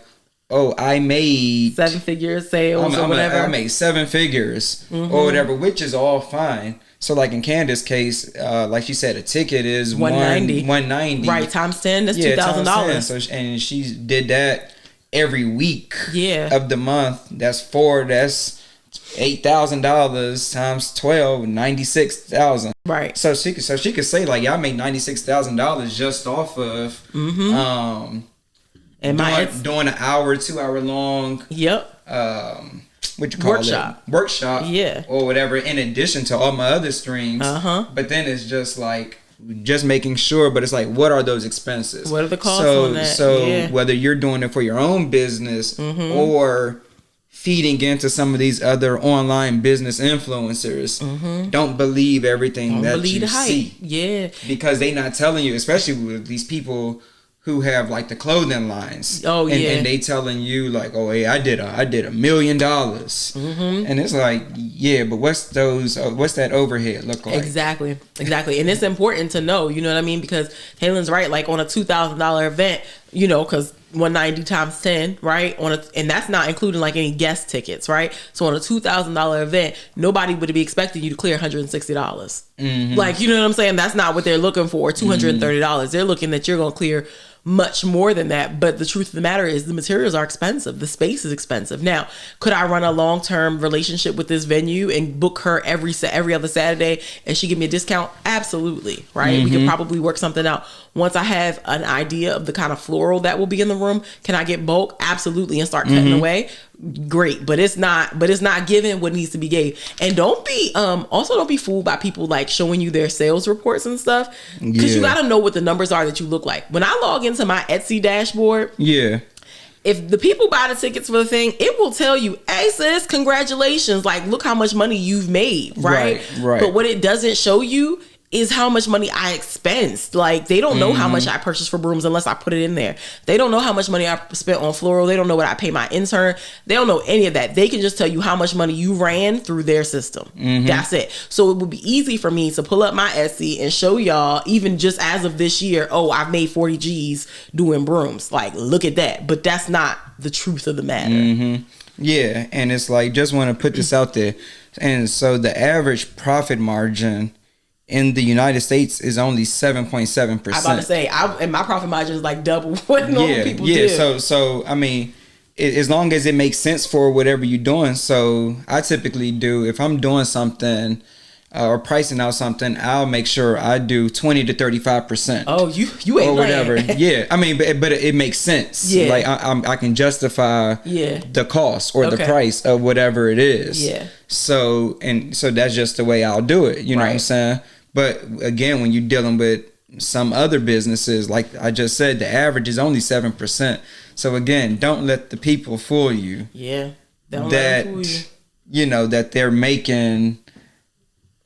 [SPEAKER 1] I made
[SPEAKER 2] 7-figure sales or whatever.
[SPEAKER 1] I made 7 figures or whatever, which is all fine. So like in Candace's case, like she said, a ticket is $190.
[SPEAKER 2] Right, times 10, that's $2,000.
[SPEAKER 1] So and she did that every week of the month. That's $8,000 times 12, $96,000. Right. So she could say like, I made $96,000 just off of doing an hour, 2 hour long what you call workshop or whatever, in addition to all my other streams. But then it's just like just making sure, but it's like, what are those expenses?
[SPEAKER 2] What are the costs on that?
[SPEAKER 1] So whether you're doing it for your own business or feeding into some of these other online business influencers, don't believe everything that you see. Because they not telling you, especially with these people who have like the clothing lines. And they telling you like, hey, I did $1 million. And it's like, but what's that overhead look like?
[SPEAKER 2] Exactly. And it's important to know, you know what I mean? Because Haylen's right, like on a $2,000 event, you know, because 190 times 10, right? And that's not including like any guest tickets, right? So on a $2,000 event, nobody would be expecting you to clear $160. Like, you know what I'm saying? That's not what they're looking for. $230. They're looking that you're going to clear much more than that. But the truth of the matter is the materials are expensive. The space is expensive. Now, could I run a long-term relationship with this venue and book her every other Saturday and she give me a discount? Absolutely. Right. We could probably work something out. Once I have an idea of the kind of floral that will be in the room, can I get bulk? Absolutely. And start cutting away. Great. But it's not given what needs to be gave. And don't be fooled by people like showing you their sales reports and stuff. Because you got to know what the numbers are that you look like. When I log into my Etsy dashboard.
[SPEAKER 1] Yeah.
[SPEAKER 2] If the people buy the tickets for the thing, it will tell you, hey sis, congratulations. Like, look how much money you've made. Right. But what it doesn't show you is how much money I expensed. Like, they don't know how much I purchased for brooms unless I put it in there. They don't know how much money I spent on floral. They don't know what I pay my intern. They don't know any of that. They can just tell you how much money you ran through their system. That's it. So it would be easy for me to pull up my Etsy and show y'all, even just as of this year, oh, I've made 40 G's doing brooms. Like, look at that. But that's not the truth of the matter.
[SPEAKER 1] Yeah. And it's like, just want to put this out there. And so the average profit margin in the United States is only 7.7%.
[SPEAKER 2] I'm about to say, and my profit margin is like double what normal people do.
[SPEAKER 1] So I mean, as long as it makes sense for whatever you're doing. So I typically do, if I'm doing something or pricing out something, I'll make sure I do 20 to 35%.
[SPEAKER 2] Oh, you ain't
[SPEAKER 1] or whatever. Yeah, I mean, but it makes sense.
[SPEAKER 2] Yeah,
[SPEAKER 1] like I can justify the cost or the price of whatever it is.
[SPEAKER 2] Yeah.
[SPEAKER 1] So that's just the way I'll do it. You know what I'm saying? But again, when you're dealing with some other businesses, like I just said, the average is only 7%. So again, don't let the people fool you.
[SPEAKER 2] Yeah. Don't let them fool you.
[SPEAKER 1] You know, that they're making,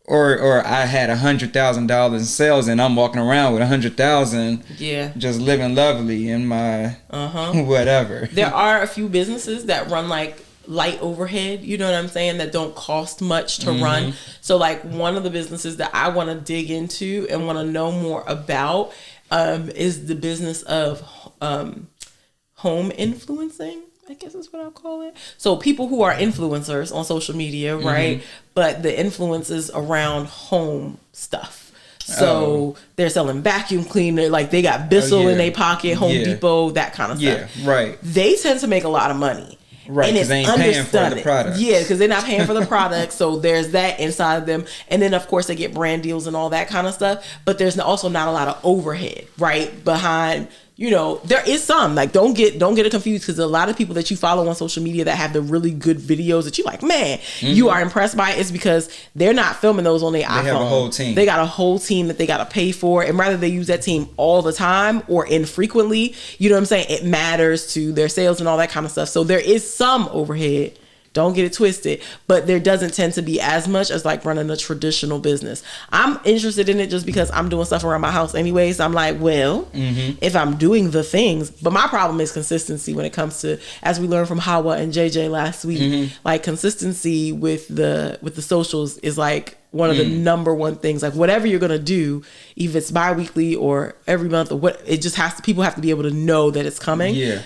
[SPEAKER 1] or I had $100,000 in sales and I'm walking around with 100,000.
[SPEAKER 2] Yeah.
[SPEAKER 1] Just living lovely in my whatever.
[SPEAKER 2] There are a few businesses that run like light overhead, you know what I'm saying, that don't cost much to run. So like one of the businesses that I want to dig into and want to know more about is the business of home influencing, I guess is what I'll call it. So people who are influencers on social media, right? But the influences around home stuff. So they're selling vacuum cleaner, like they got Bissell in their pocket, Home Depot, that kind of stuff.
[SPEAKER 1] Yeah, right.
[SPEAKER 2] They tend to make a lot of money.
[SPEAKER 1] Right, because they ain't paying for the product.
[SPEAKER 2] Yeah, because they're not paying for the product. So there's that inside of them. And then, of course, they get brand deals and all that kind of stuff. But there's also not a lot of overhead, right? Behind, you know, there is some. Like, don't get it confused, because a lot of people that you follow on social media that have the really good videos that you like, man, you are impressed by it, is because they're not filming those on their iPhone.
[SPEAKER 1] They have a whole team.
[SPEAKER 2] They got a whole team that they got to pay for. And rather they use that team all the time or infrequently, you know what I'm saying? It matters to their sales and all that kind of stuff. So there is some overhead. Don't get it twisted, but there doesn't tend to be as much as like running a traditional business. I'm interested in it just because I'm doing stuff around my house anyways. So I'm like, well, if I'm doing the things, but my problem is consistency when it comes to, as we learned from Hawa and JJ last week, like consistency with the socials is like one of the number one things. Like whatever you're gonna do, if it's bi-weekly or every month or what, it just has to, people have to be able to know that it's coming.
[SPEAKER 1] Yeah.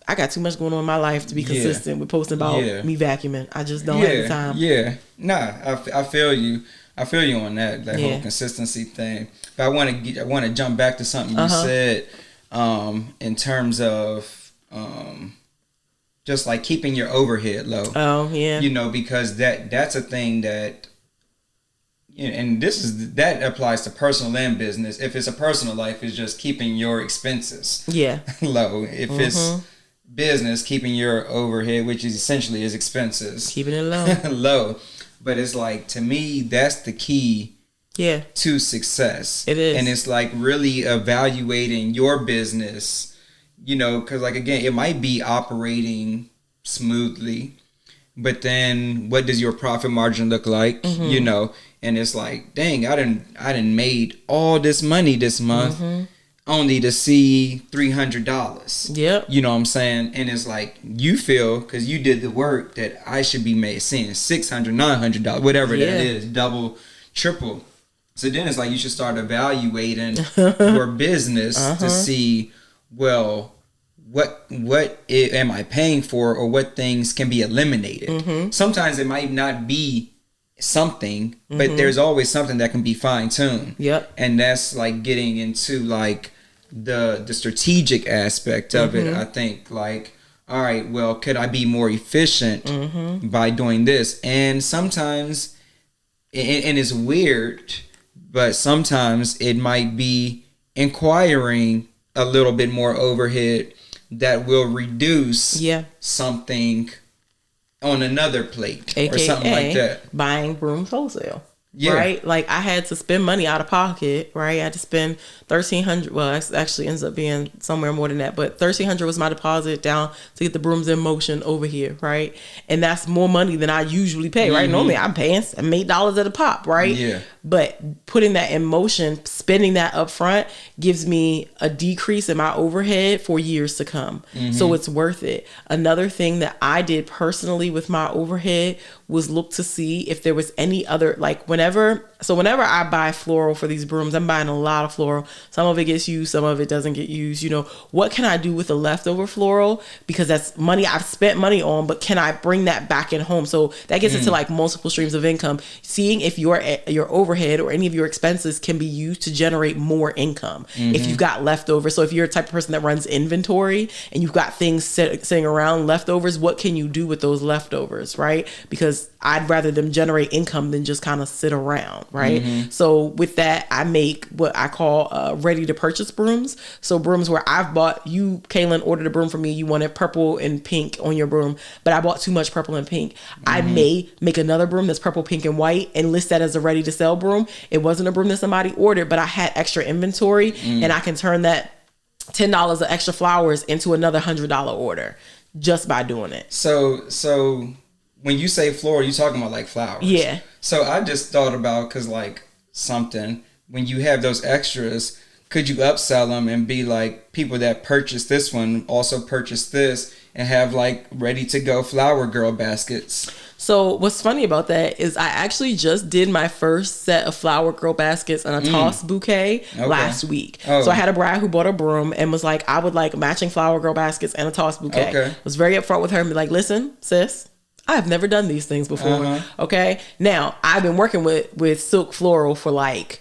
[SPEAKER 2] I got too much going on in my life to be consistent with posting about me vacuuming. I just don't have the time.
[SPEAKER 1] Yeah. Nah, I feel you. I feel you on that whole consistency thing. But I want to jump back to something you said in terms of just like keeping your overhead low.
[SPEAKER 2] Oh, yeah.
[SPEAKER 1] You know, because that's a thing that, and that applies to personal and business. If it's a personal life, it's just keeping your expenses low. If it's business, keeping your overhead, which is essentially is expenses,
[SPEAKER 2] keeping it low.
[SPEAKER 1] low. But it's like, to me, that's the key to success.
[SPEAKER 2] It is.
[SPEAKER 1] And it's like really evaluating your business, you know, because like, again, it might be operating smoothly, but then what does your profit margin look like? You know, and it's like, dang, I done made all this money this month only to see $300.
[SPEAKER 2] Yep.
[SPEAKER 1] You know what I'm saying? And it's like, you feel, because you did the work, that I should be seeing $600, $900, whatever that is, double, triple. So then it's like, you should start evaluating your business to see well, am I paying for, or what things can be eliminated? Sometimes it might not be something, but there's always something that can be fine-tuned.
[SPEAKER 2] Yep.
[SPEAKER 1] And that's like getting into like the strategic aspect of it. I think like, all right, well, could I be more efficient by doing this? And sometimes, and it's weird, but sometimes it might be inquiring a little bit more overhead that will reduce something on another plate, AKA, or something like that.
[SPEAKER 2] Buying brooms wholesale.
[SPEAKER 1] Yeah.
[SPEAKER 2] Right? Like I had to spend money out of pocket, right? I had to spend $1,300. Well, it actually ends up being somewhere more than that, but $1,300 was my deposit down to get the brooms in motion over here, right? And that's more money than I usually pay, right? Normally I'm paying $8 at a pop, right?
[SPEAKER 1] Yeah.
[SPEAKER 2] But putting that in motion, spending that up front gives me a decrease in my overhead for years to come. So it's worth it. Another thing that I did personally with my overhead was look to see if there was any other, like whenever I buy floral for these brooms, I'm buying a lot of floral. Some of it gets used, some of it doesn't get used. You know, what can I do with the leftover floral? Because that's money I've spent money on, but can I bring that back in home? So that gets into like multiple streams of income. Seeing if your overhead or any of your expenses can be used to generate more income. If you've got leftovers. So if you're a type of person that runs inventory and you've got things sitting around, leftovers, what can you do with those leftovers, right? Because I'd rather them generate income than just kind of sit around, right? So with that, I make what I call ready to purchase brooms. So brooms where I've bought, you, Kalan, ordered a broom for me. You wanted purple and pink on your broom, but I bought too much purple and pink. I may make another broom that's purple, pink, and white and list that as a ready to sell broom. It wasn't a broom that somebody ordered, but I had extra inventory and I can turn that $10 of extra flowers into another $100 order just by doing it.
[SPEAKER 1] So when you say floral, you're talking about like flowers.
[SPEAKER 2] Yeah.
[SPEAKER 1] So I just thought about, because like something, when you have those extras, could you upsell them and be like, people that purchase this one also purchase this, and have like ready to go flower girl baskets?
[SPEAKER 2] So what's funny about that is I actually just did my first set of flower girl baskets and a toss bouquet last week. So I had a bride who bought a broom and was like, I would like matching flower girl baskets and a toss bouquet. Was very upfront with her and be like, listen, sis, I have never done these things before. Okay. Now I've been working with silk floral for like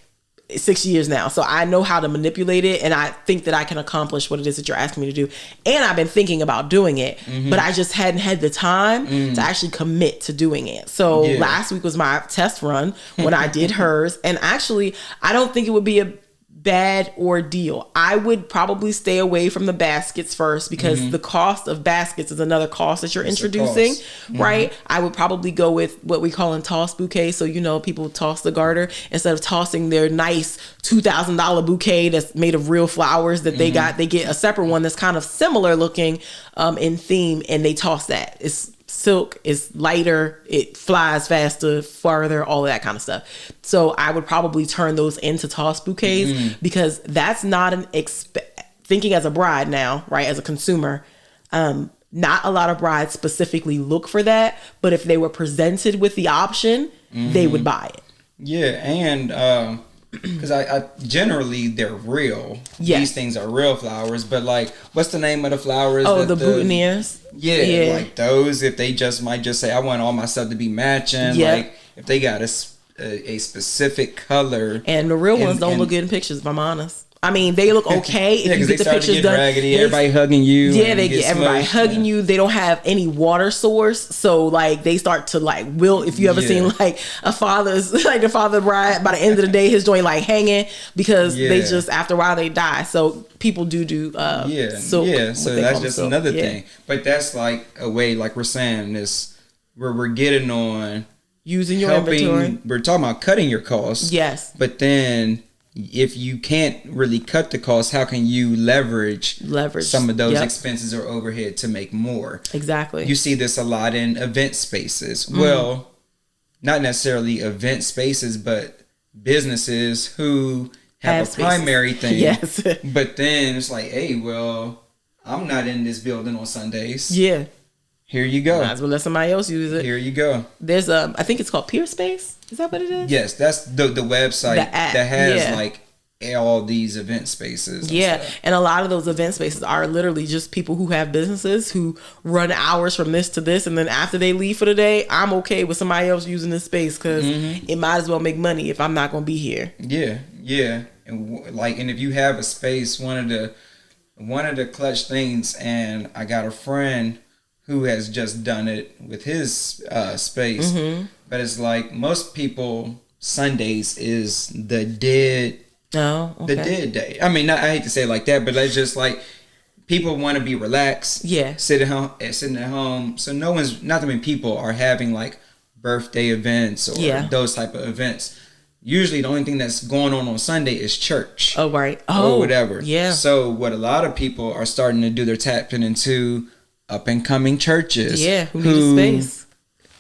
[SPEAKER 2] 6 years now. So I know how to manipulate it, and I think that I can accomplish what it is that you're asking me to do. And I've been thinking about doing it, but I just hadn't had the time to actually commit to doing it. So last week was my test run when I did hers. And actually, I don't think it would be a bad ordeal. I would probably stay away from the baskets first, because the cost of baskets is another cost that you're introducing, right? I would probably go with what we call in toss bouquet. So, you know, people toss the garter instead of tossing their nice $2,000 bouquet that's made of real flowers that they got. They get a separate one that's kind of similar looking in theme, and they toss that. It's silk, is lighter, it flies faster, farther, all of that kind of stuff. So I would probably turn those into toss bouquets, because that's not thinking as a bride now, right? As a consumer, not a lot of brides specifically look for that, but if they were presented with the option, they would buy it. Yeah,
[SPEAKER 1] and because I generally they're real. Yes. These things are real flowers, but like, what's the name of the flowers?
[SPEAKER 2] Oh, the boutonnieres.
[SPEAKER 1] Yeah, like those. If they might just say, I want all my stuff to be matching. Like if they got a specific color.
[SPEAKER 2] And the real ones don't look good in pictures, if I'm honest. I mean, they look okay if you get the pictures done.
[SPEAKER 1] Raggedy, everybody hugging you.
[SPEAKER 2] Yeah, they get everybody hugging you. They don't have any water source, so like they start to like wilt. If you ever seen like the father of the bride, by the end of the day, his joint like hanging, because they just, after a while, they die. So people do silk.
[SPEAKER 1] Yeah, so that's just another thing. But that's like a way, like we're saying, this where we're getting on
[SPEAKER 2] using your inventory.
[SPEAKER 1] We're talking about cutting your costs.
[SPEAKER 2] Yes,
[SPEAKER 1] but then, if you can't really cut the cost, how can you leverage some of those expenses or overhead to make more?
[SPEAKER 2] Exactly.
[SPEAKER 1] You see this a lot in event spaces. Well, not necessarily event spaces, but businesses who have a primary thing.
[SPEAKER 2] Yes.
[SPEAKER 1] But then it's like, hey, well, I'm not in this building on Sundays.
[SPEAKER 2] Yeah.
[SPEAKER 1] Here you go.
[SPEAKER 2] Might as well let somebody else use it.
[SPEAKER 1] Here you go.
[SPEAKER 2] There's I think it's called Peer Space. Is that what it is?
[SPEAKER 1] Yes, that's the website that has like all these event spaces.
[SPEAKER 2] And a lot of those event spaces are literally just people who have businesses who run hours from this to this, and then after they leave for the day, I'm okay with somebody else using this space because it might as well make money if I'm not going to be here.
[SPEAKER 1] Yeah. And if you have a space, one of the clutch things, and I got a friend who has just done it with his space, but it's like most people, Sundays is the dead day. I mean, I hate to say it like that, but it's just like people want to be relaxed.
[SPEAKER 2] Yeah.
[SPEAKER 1] Sitting at home. So not that many people are having like birthday events or those type of events. Usually the only thing that's going on Sunday is church.
[SPEAKER 2] Oh, right.
[SPEAKER 1] Or whatever.
[SPEAKER 2] Yeah.
[SPEAKER 1] So what a lot of people are starting to do, they're tapping into up and coming churches.
[SPEAKER 2] Yeah. Who need a space.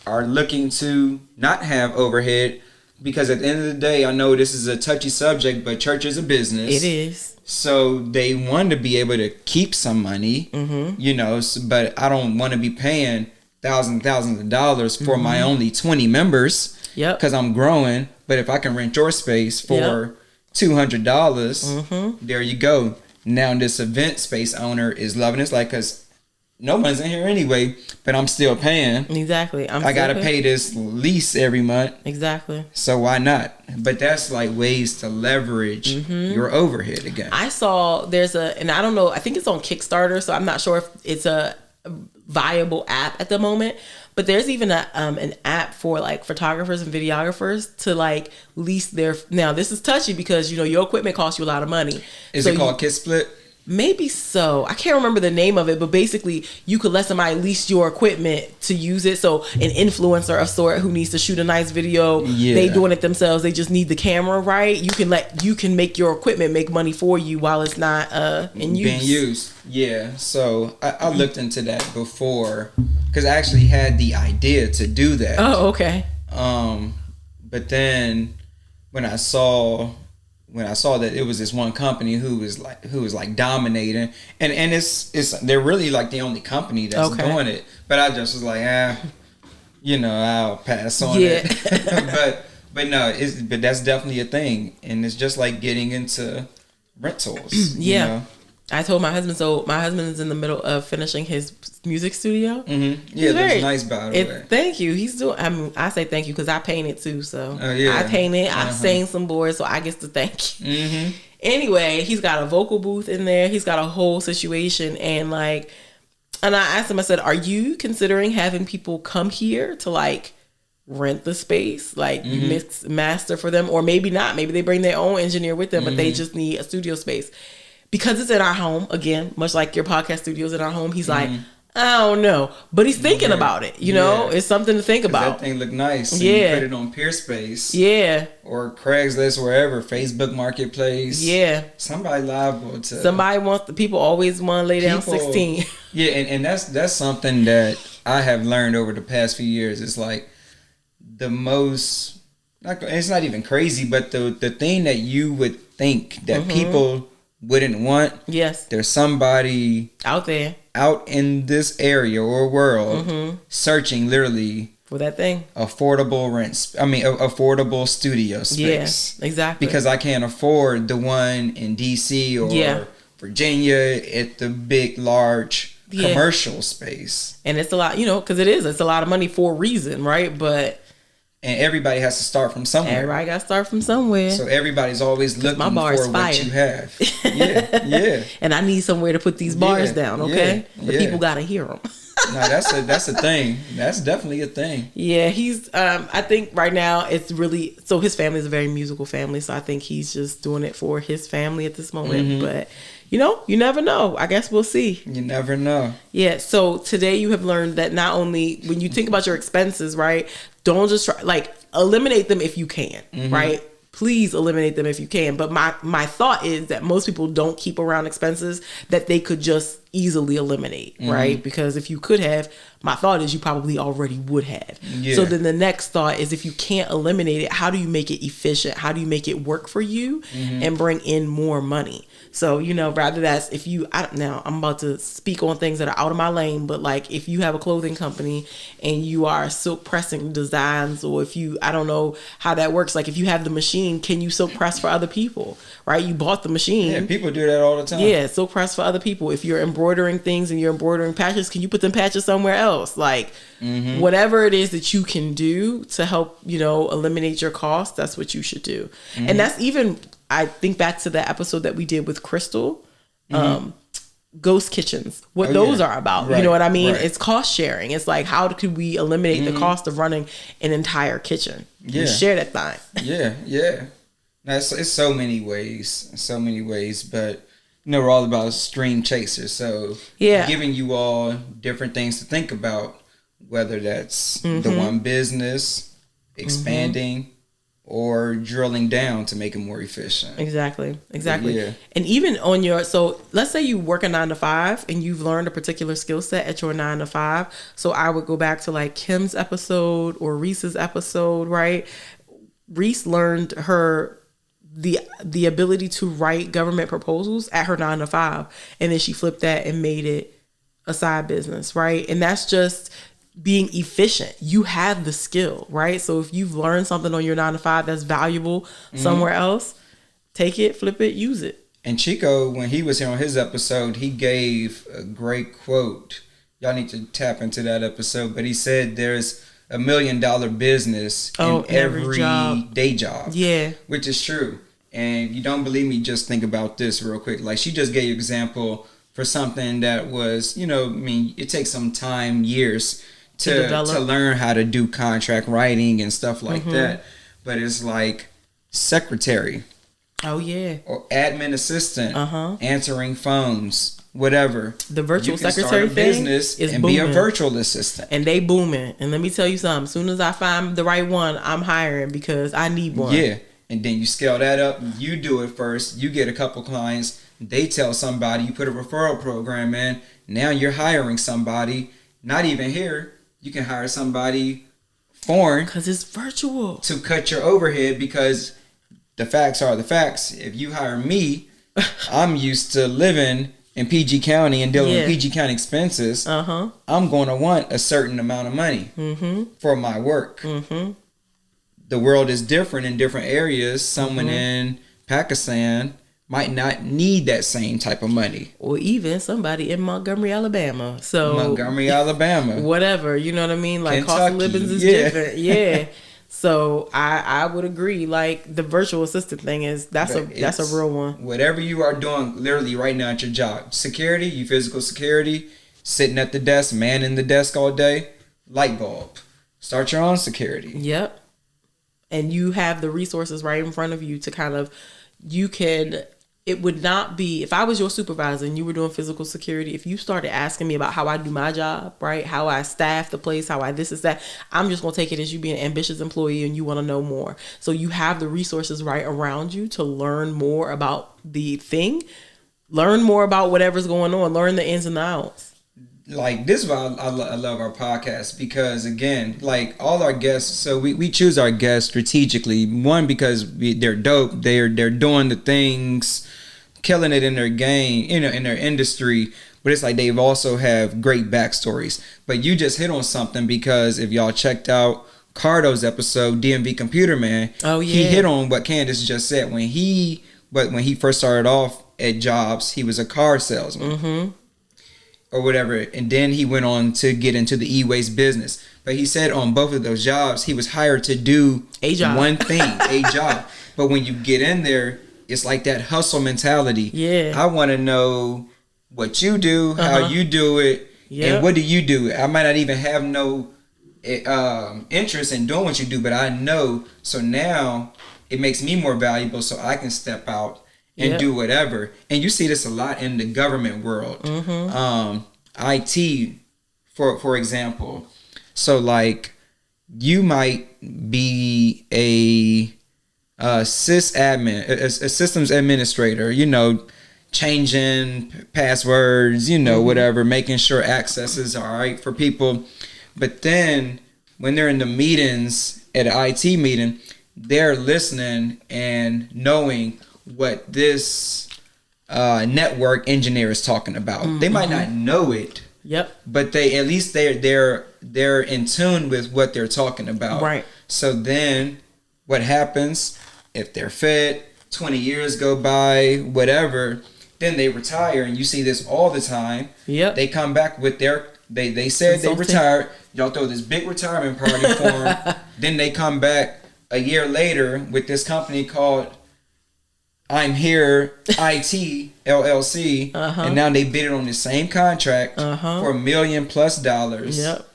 [SPEAKER 1] Are looking to not have overhead. Because at the end of the day, I know this is a touchy subject, but church is a business.
[SPEAKER 2] It is.
[SPEAKER 1] So they want to be able to keep some money, but I don't want to be paying thousands of dollars for my only 20 members.
[SPEAKER 2] Yep.
[SPEAKER 1] Because I'm growing. But if I can rent your space for $200, there you go. Now this event space owner is loving it. It's like, because no one's in here anyway, but I'm still paying.
[SPEAKER 2] Exactly.
[SPEAKER 1] I got to pay this lease every month.
[SPEAKER 2] Exactly.
[SPEAKER 1] So why not? But that's like ways to leverage your overhead again.
[SPEAKER 2] I saw and I don't know, I think it's on Kickstarter, so I'm not sure if it's a viable app at the moment, but there's even an app for like photographers and videographers to like lease their, now this is touchy because your equipment costs you a lot of money.
[SPEAKER 1] Is it called KitSplit?
[SPEAKER 2] Maybe so. I can't remember the name of it, but basically you could let somebody lease your equipment to use it. So an influencer of sort who needs to shoot a nice video, they doing it themselves. They just need the camera, right? You can make your equipment make money for you while it's not in use.
[SPEAKER 1] Being used. Yeah. So I looked into that before because I actually had the idea to do that.
[SPEAKER 2] Oh, okay.
[SPEAKER 1] But then when I saw that it was this one company who was like dominating, and it's they're really like the only company that's doing it. But I just was like, I'll pass on it. but no, but that's definitely a thing, and it's just like getting into rentals.
[SPEAKER 2] I told my husband. So my husband is in the middle of finishing his music studio.
[SPEAKER 1] Yeah, it looks nice, by the way.
[SPEAKER 2] Thank you. He's doing. I mean, I say thank you because I painted too. So
[SPEAKER 1] I
[SPEAKER 2] painted. I sang some boards, so I get to thank you. Anyway, he's got a vocal booth in there. He's got a whole situation, and I asked him. I said, "Are you considering having people come here to like rent the space, like you mix master for them, or maybe not? Maybe they bring their own engineer with them, but they just need a studio space." Because it's in our home, again, much like your podcast studio's in our home, he's like, I don't know. But he's thinking about it, It's something to think about.
[SPEAKER 1] That thing looked nice. And you put it on Peerspace.
[SPEAKER 2] Yeah.
[SPEAKER 1] Or Craigslist, wherever, Facebook Marketplace.
[SPEAKER 2] Yeah.
[SPEAKER 1] Somebody liable to.
[SPEAKER 2] Somebody wants, people always want to lay down 16.
[SPEAKER 1] Yeah, and that's something that I have learned over the past few years. It's like the most, it's not even crazy, but the thing that you would think that people wouldn't want.
[SPEAKER 2] Yes.
[SPEAKER 1] There's somebody
[SPEAKER 2] out there,
[SPEAKER 1] out in this area or world, searching literally
[SPEAKER 2] for that thing.
[SPEAKER 1] Affordable studio space.
[SPEAKER 2] Yes, exactly.
[SPEAKER 1] Because I can't afford the one in DC or Virginia at the big, large commercial space.
[SPEAKER 2] And it's a lot, because it's a lot of money for a reason, right? But
[SPEAKER 1] and everybody has to start from somewhere.
[SPEAKER 2] Everybody got to start from somewhere.
[SPEAKER 1] So everybody's always looking for what you have. Yeah.
[SPEAKER 2] And I need somewhere to put these bars down, okay? But people got to hear them.
[SPEAKER 1] No, that's a thing. That's definitely a thing.
[SPEAKER 2] Yeah, he's, I think right now it's really, so his family is a very musical family. So I think he's just doing it for his family at this moment. But, you never know. I guess we'll see.
[SPEAKER 1] You never know. Yeah.
[SPEAKER 2] So today you have learned that not only when you think about your expenses, right? Don't just try, eliminate them if you can, right? Please eliminate them if you can. But my thought is that most people don't keep around expenses that they could just easily eliminate, right? Because if you could have, my thought is you probably already would have.
[SPEAKER 1] Yeah.
[SPEAKER 2] So then the next thought is, if you can't eliminate it, how do you make it efficient? How do you make it work for you and bring in more money? So, rather that's if you, now I'm about to speak on things that are out of my lane, but like if you have a clothing company and you are silk pressing designs, or if you, I don't know how that works. Like if you have the machine, can you silk press for other people, right? You bought the machine.
[SPEAKER 1] Yeah, people do that all the time.
[SPEAKER 2] Yeah, silk press for other people. If you're embroidering things and you're embroidering patches, can you put them patches somewhere else? Like whatever it is that you can do to help, eliminate your costs, that's what you should do. And that's even, I think back to the episode that we did with Crystal, ghost kitchens, what those are about.
[SPEAKER 1] Right,
[SPEAKER 2] you know what I mean?
[SPEAKER 1] right.
[SPEAKER 2] It's cost sharing. It's like, how could we eliminate the cost of running an entire kitchen?
[SPEAKER 1] Yeah.
[SPEAKER 2] You share that thing.
[SPEAKER 1] Yeah. Now, it's so many ways, but we're all about stream chasers. So giving you all different things to think about, whether that's the one business, expanding, or drilling down to make it more efficient.
[SPEAKER 2] Exactly.
[SPEAKER 1] Yeah.
[SPEAKER 2] And even on so let's say you work a 9 to 5 and you've learned a particular skill set at your 9 to 5. So I would go back to like Kim's episode or Reese's episode, right? Reese learned the ability to write government proposals at her 9 to 5. And then she flipped that and made it a side business, right? And that's just being efficient. You have the skill, right? So if you've learned something on your 9 to 5 that's valuable somewhere else, take it, flip it, use it.
[SPEAKER 1] And Chico, when he was here on his episode, he gave a great quote. Y'all need to tap into that episode. But he said there's $1 million business in every day job.
[SPEAKER 2] Yeah.
[SPEAKER 1] Which is true. And if you don't believe me, just think about this real quick. Like she just gave you an example for something that was, it takes some time, years to learn how to do contract writing and stuff like that. But it's like secretary.
[SPEAKER 2] Oh yeah.
[SPEAKER 1] Or admin assistant. Answering phones. Whatever.
[SPEAKER 2] The virtual
[SPEAKER 1] you can
[SPEAKER 2] secretary
[SPEAKER 1] start a business
[SPEAKER 2] thing is
[SPEAKER 1] and
[SPEAKER 2] booming.
[SPEAKER 1] be a virtual assistant.
[SPEAKER 2] And they booming. And let me tell you something. As soon as I find the right one, I'm hiring because I need one.
[SPEAKER 1] Yeah. And then you scale that up. You do it first. You get a couple clients. They tell somebody. You put a referral program in. Now you're hiring somebody. Not even here. You can hire somebody foreign.
[SPEAKER 2] Because it's virtual.
[SPEAKER 1] To cut your overhead, because the facts are the facts. If you hire me, I'm used to living in PG County and dealing with PG County expenses. I'm going to want a certain amount of money for my work. The world is different in different areas. Someone in Pakistan might not need that same type of money.
[SPEAKER 2] Or even somebody in Montgomery, Alabama. So
[SPEAKER 1] Montgomery, Alabama.
[SPEAKER 2] Whatever, you know what I mean? Like
[SPEAKER 1] Kentucky.
[SPEAKER 2] cost of living is different. Yeah. So I would agree. Like the virtual assistant thing is that's a real one.
[SPEAKER 1] Whatever you are doing literally right now at your job. Security, you physical security, sitting at the desk, manning the desk all day, light bulb. Start your own security.
[SPEAKER 2] Yep. And you have the resources right in front of you to kind of, it would not be, if I was your supervisor and you were doing physical security, if you started asking me about how I do my job, right? How I staff the place, how I this is that, I'm just going to take it as you being an ambitious employee and you want to know more. So you have the resources right around you to learn more about the thing, learn more about whatever's going on, learn the ins and the outs.
[SPEAKER 1] Like this is why I love our podcast, because again, like all our guests, so we choose our guests strategically. One, because they're dope, they're doing the things, killing it in their game, in their industry. But it's like they've also have great backstories. But you just hit on something, because if y'all checked out Cardo's episode, DMV Computer Man, he hit on what Candace just said. When he first started off at jobs, he was a car salesman. Or whatever, and then he went on to get into the e-waste business. But he said on both of those jobs, he was hired to do one thing, a job. But when you get in there, it's like that hustle mentality.
[SPEAKER 2] Yeah,
[SPEAKER 1] I want to know what you do, how you do it, and what do you do. I might not even have no interest in doing what you do, but I know. So now it makes me more valuable, so I can step out and do whatever. And you see this a lot in the government world. IT, for example. So like you might be a sysadmin, a systems administrator, changing passwords, whatever, making sure accesses are all right for people. But then when they're in the meetings at an IT meeting, they're listening and knowing what this network engineer is talking about. They might not know it.
[SPEAKER 2] Yep.
[SPEAKER 1] But they at least they're in tune with what they're talking about.
[SPEAKER 2] Right.
[SPEAKER 1] So then what happens if they're fit, 20 years go by, whatever, then they retire, and you see this all the time.
[SPEAKER 2] Yep.
[SPEAKER 1] They come back with they said they retired. Y'all throw this big retirement party for them. Then they come back a year later with this company called I'm Here IT LLC, and now they bid it on the same contract for $1 million+
[SPEAKER 2] Yep.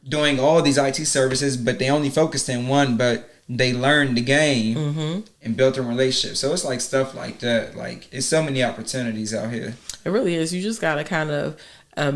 [SPEAKER 1] doing all these IT services, but they only focused in one, but they learned the game and built a relationship. So it's like stuff like that. Like, it's so many opportunities out here.
[SPEAKER 2] It really is. You just gotta kind of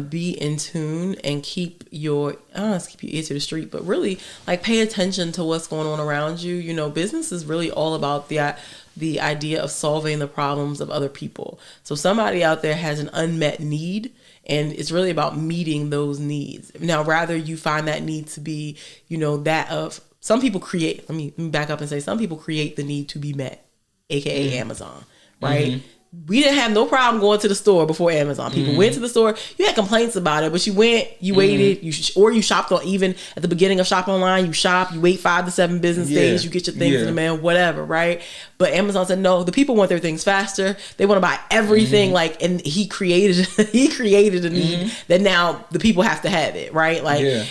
[SPEAKER 2] be in tune and keep your, I don't know, keep your ear to the street, but really like pay attention to what's going on around you. You know, business is really all about the idea of solving the problems of other people. So somebody out there has an unmet need, and it's really about meeting those needs. Now, rather you find that need to be, that of, some people create, let me back up and say, some people create the need to be met, aka Amazon, right? We didn't have no problem going to the store before Amazon. People went to the store. You had complaints about it, but you went, you waited, you shopped on, even at the beginning of shop online, you wait 5 to 7 business days, you get your things in the mail, whatever, right? But Amazon said, no, the people want their things faster. They want to buy everything, and he created a need that now the people have to have it, right?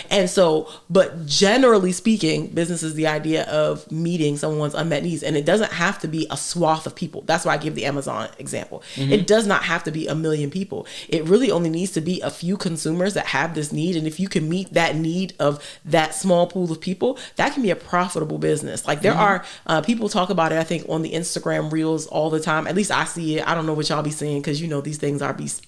[SPEAKER 2] And so, but generally speaking, business is the idea of meeting someone's unmet needs, and it doesn't have to be a swath of people. That's why I give the Amazon example. It does not have to be 1 million people. It really only needs to be a few consumers that have this need, and if you can meet that need of that small pool of people, that can be a profitable business. Like, there are people talk about it, I think, on the Instagram reels all the time. At least I see it. I don't know what y'all be seeing, because these things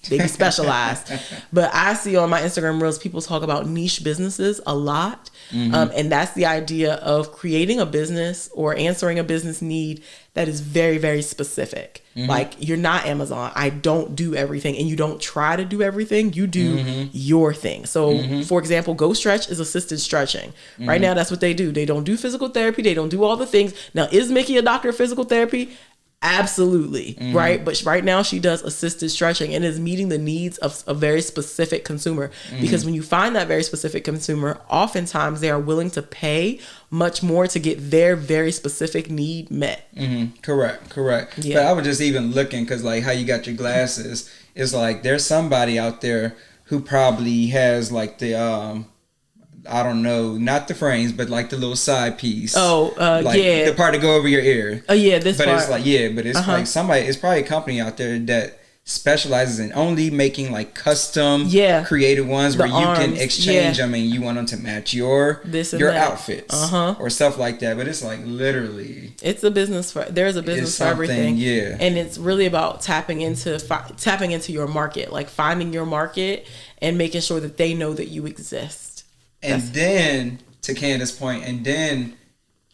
[SPEAKER 2] they be specialized. But I see on my Instagram reels people talk about niche businesses a lot. And that's the idea of creating a business or answering a business need that is very, very specific. Like, you're not Amazon. I don't do everything, and you don't try to do everything. You do your thing. So, for example, Go Stretch is assisted stretching. Right now, that's what they do. They don't do physical therapy. They don't do all the things. Now, is Mickey a doctor of physical therapy? Absolutely. Right. But right now she does assisted stretching and is meeting the needs of a very specific consumer, because when you find that very specific consumer, oftentimes they are willing to pay much more to get their very specific need met.
[SPEAKER 1] Correct.
[SPEAKER 2] Yeah.
[SPEAKER 1] But I was just even looking, because like how you got your glasses, it's like there's somebody out there who probably has like the I don't know, not the frames, but like the little side piece. The part to go over your ear.
[SPEAKER 2] This
[SPEAKER 1] but
[SPEAKER 2] part.
[SPEAKER 1] It's like, but it's like somebody, it's probably a company out there that specializes in only making like custom creative ones where you can exchange them and you want them to match your outfits or stuff like that. But it's like literally,
[SPEAKER 2] it's a business there's a business for everything. And it's really about tapping into your market, like finding your market and making sure that they know that you exist.
[SPEAKER 1] And then, to Candace's point, and then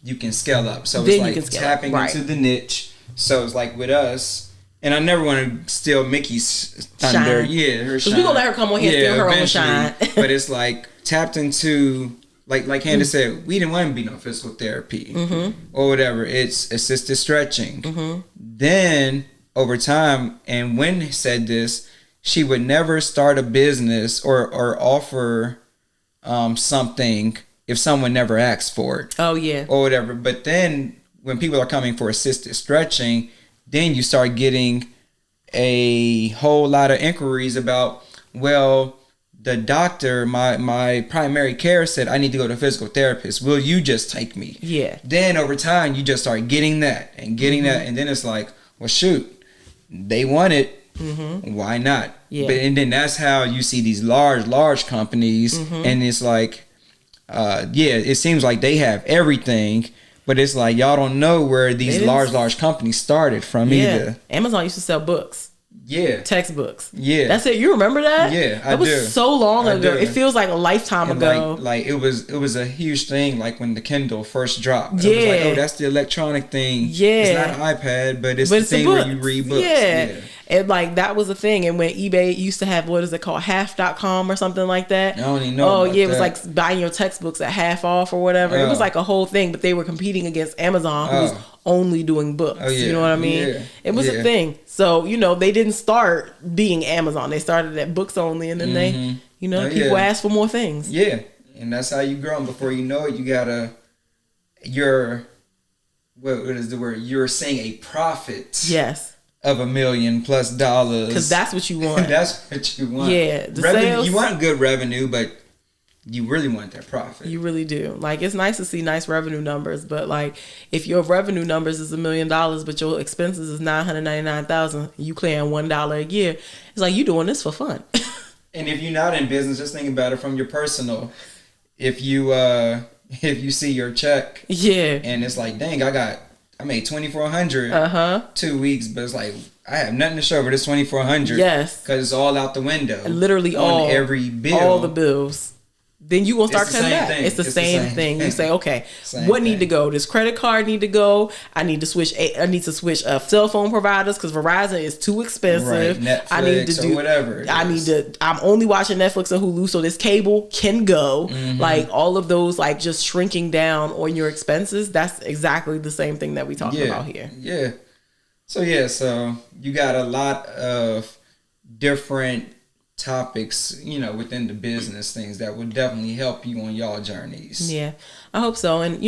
[SPEAKER 1] you can scale up. So it's like tapping into the niche. So it's like with us, and I never want to steal Mickey's thunder.
[SPEAKER 2] Shine.
[SPEAKER 1] Her shine.
[SPEAKER 2] We're going to let her come on here and steal her own shine.
[SPEAKER 1] But it's like tapped into, like Candace said, we didn't want to be no physical therapy or whatever. It's assisted stretching. Then, over time, and when said this, she would never start a business or offer something if someone never asked for it. Or whatever. But then when people are coming for assisted stretching, then you start getting a whole lot of inquiries about, well, the doctor, my primary care said I need to go to a physical therapist. Will you just take me? Then over time you just start getting that and getting that, and then it's like, well, shoot, they want it. Why not? And then that's how you see these large companies, and it's like, it seems like they have everything, but it's like y'all don't know where these large companies started from either.
[SPEAKER 2] Amazon used to sell books. Textbooks. That's it. You remember that?
[SPEAKER 1] I do.
[SPEAKER 2] It was so long ago. It feels like a lifetime ago.
[SPEAKER 1] Like it was a huge thing. Like when the Kindle first dropped. It was like, oh, that's the electronic thing. It's not an iPad, but it's the thing where you read books.
[SPEAKER 2] And like that was a thing. And when eBay used to have, what is it called, half.com or something like that.
[SPEAKER 1] I don't even know.
[SPEAKER 2] Oh
[SPEAKER 1] about
[SPEAKER 2] yeah, it was
[SPEAKER 1] that.
[SPEAKER 2] like buying your textbooks at half off or whatever. It was like a whole thing, but they were competing against Amazon, who was only doing books.
[SPEAKER 1] Oh, yeah.
[SPEAKER 2] You know what I mean?
[SPEAKER 1] Yeah.
[SPEAKER 2] It was a thing. So, you know, they didn't start being Amazon. They started at books only, and then they, you know, people asked for more things.
[SPEAKER 1] Yeah. And that's how you grow. And before you know it, you gotta, what is the word? You're seeing a profit.
[SPEAKER 2] Yes.
[SPEAKER 1] Of $1 million+
[SPEAKER 2] because that's what you want.
[SPEAKER 1] That's what you want.
[SPEAKER 2] Yeah, the
[SPEAKER 1] revenue,
[SPEAKER 2] sales,
[SPEAKER 1] you want good revenue, but you really want that profit.
[SPEAKER 2] You really do. Like, it's nice to see nice revenue numbers, but like if your revenue numbers is $1 million, but your expenses is $999,000, you clearing $1 a year, it's like you doing this for fun.
[SPEAKER 1] And if you're not in business, just think about it from your personal. If you see your check, and it's like, dang, I made $2,400 2 weeks, but it's like I have nothing to show for this $2,400.
[SPEAKER 2] Yes,
[SPEAKER 1] because it's all out the window.
[SPEAKER 2] Literally
[SPEAKER 1] on every bill,
[SPEAKER 2] all the bills. Then you gonna start cutting back. It's the same thing. You say, okay, what need to go? Does credit card need to go? I need to switch cell phone providers because Verizon is too expensive.
[SPEAKER 1] Right. Netflix,
[SPEAKER 2] I need to do
[SPEAKER 1] whatever.
[SPEAKER 2] I'm only watching Netflix and Hulu, so this cable can go. Like all of those, like just shrinking down on your expenses. That's exactly the same thing that we talking about here.
[SPEAKER 1] Yeah. So you got a lot of different topics, within the business things that would definitely help you on y'all journeys.
[SPEAKER 2] Yeah, I hope so. And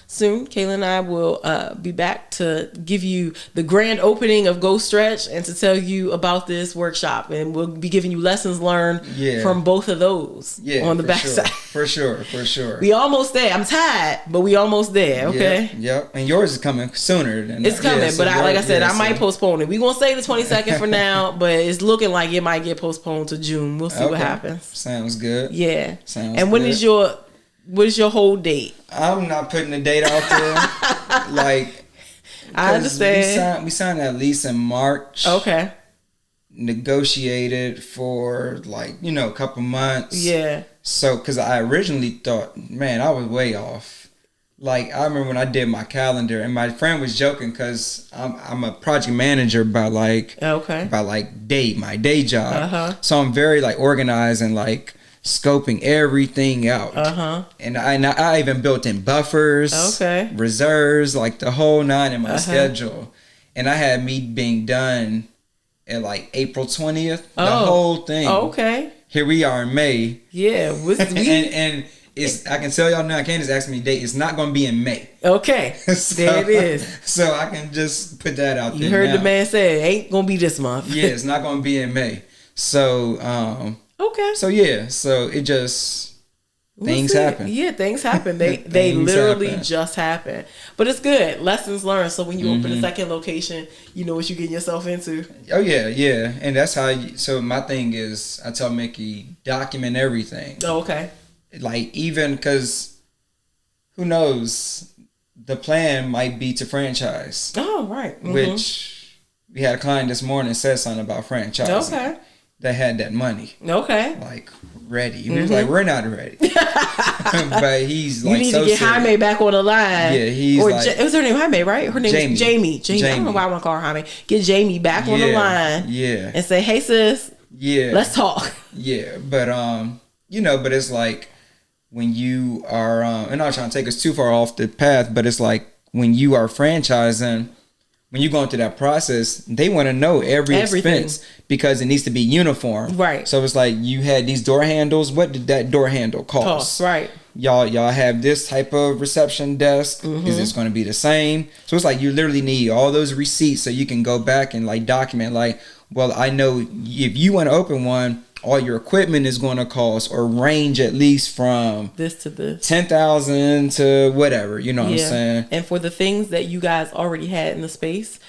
[SPEAKER 2] soon Kalan and I will be back to give you the grand opening of Go Stretch and to tell you about this workshop, and we'll be giving you lessons learned from both of those on the backside.
[SPEAKER 1] For sure.
[SPEAKER 2] We almost there. I'm tired, but we almost there. Okay.
[SPEAKER 1] Yep. And yours is coming sooner than
[SPEAKER 2] it's coming, but like I said, I might postpone it. We're gonna say the 22nd for now, but it's looking like it might get postponed to June. We'll see what happens.
[SPEAKER 1] Sounds good.
[SPEAKER 2] Yeah.
[SPEAKER 1] Sounds
[SPEAKER 2] and
[SPEAKER 1] good.
[SPEAKER 2] What is your whole date?
[SPEAKER 1] I'm not putting a date out there. Like,
[SPEAKER 2] I understand.
[SPEAKER 1] We signed that lease in March.
[SPEAKER 2] Okay.
[SPEAKER 1] Negotiated for a couple months.
[SPEAKER 2] Yeah.
[SPEAKER 1] So, because I originally thought, man, I was way off. Like, I remember when I did my calendar, and my friend was joking because I'm a project manager by my day job. So I'm very organized and scoping everything out. And I even built in buffers, reserves, the whole nine in my schedule. And I had me being done at April 20th. The whole thing. Okay. Here we are in May.
[SPEAKER 2] Yeah.
[SPEAKER 1] and I can tell y'all now, Candace asked me the date. It's not going to be in May.
[SPEAKER 2] Okay. There it is.
[SPEAKER 1] So I can just put that out there.
[SPEAKER 2] You heard the man say it ain't going to be this month.
[SPEAKER 1] Yeah, it's not going to be in May. So,
[SPEAKER 2] okay.
[SPEAKER 1] So, yeah. So it just, things happen.
[SPEAKER 2] Yeah, things happen. They literally just happen. But it's good. Lessons learned. So when you open a second location, you know what you're getting yourself into.
[SPEAKER 1] Oh, yeah. And that's how so my thing is, I tell Mickey, document everything.
[SPEAKER 2] Oh, okay.
[SPEAKER 1] Even because who knows, the plan might be to franchise.
[SPEAKER 2] Oh, right.
[SPEAKER 1] Which we had a client this morning said something about franchising. Okay. They had that money. Okay. Ready. He was like, we're not ready. But he's
[SPEAKER 2] you need to get Jaime back on the line.
[SPEAKER 1] Yeah, he's
[SPEAKER 2] it was her name Jaime, right? Her name is Jamie. I don't know why I want to call her Jaime. Get Jamie back on the line. Yeah. And say, hey sis. Yeah. Let's talk.
[SPEAKER 1] Yeah. But but it's when you are, and I'm not trying to take us too far off the path, but it's when you are franchising, when you're going through that process, they want to know everything. Expense because it needs to be uniform. Right. So it's you had these door handles. What did that door handle cost?
[SPEAKER 2] Right.
[SPEAKER 1] Y'all have this type of reception desk. Is this going to be the same? So it's you literally need all those receipts so you can go back and document well, I know if you want to open one, all your equipment is going to cost or range at least from
[SPEAKER 2] this to this,
[SPEAKER 1] 10,000 to whatever. You know what I'm saying?
[SPEAKER 2] And for the things that you guys already had in the space,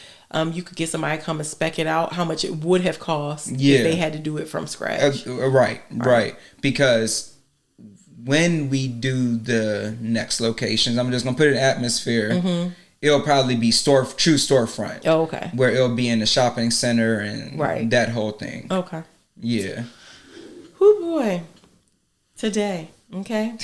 [SPEAKER 2] you could get somebody to come and spec it out how much it would have cost if they had to do it from scratch.
[SPEAKER 1] Right. Because when we do the next locations, I'm just gonna put it in atmosphere. It'll probably be true storefront.
[SPEAKER 2] Oh, okay.
[SPEAKER 1] Where it'll be in the shopping center and that whole thing.
[SPEAKER 2] Okay.
[SPEAKER 1] Yeah.
[SPEAKER 2] Oh boy. Today. Okay.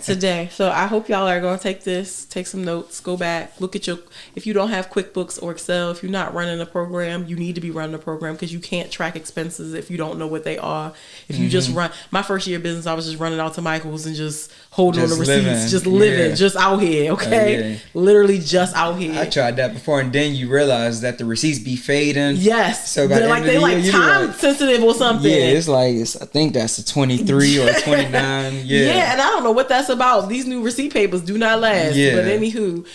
[SPEAKER 2] Today. So I hope y'all are going to take some notes, go back, look at if you don't have QuickBooks or Excel, if you're not running a program, you need to be running a program because you can't track expenses if you don't know what they are. If you just run, my first year of business, I was just running out to Michael's and just holding on the receipts, just living, just out here. Okay. Literally just out here.
[SPEAKER 1] I tried that before, and then you realize that the receipts be fading.
[SPEAKER 2] Yes.
[SPEAKER 1] So
[SPEAKER 2] they're like time sensitive or something.
[SPEAKER 1] Yeah, it's like, I think that's a 23 or 29.
[SPEAKER 2] Yeah, and I don't know what that's about. These new receipt papers do not last. Yeah. But anywho,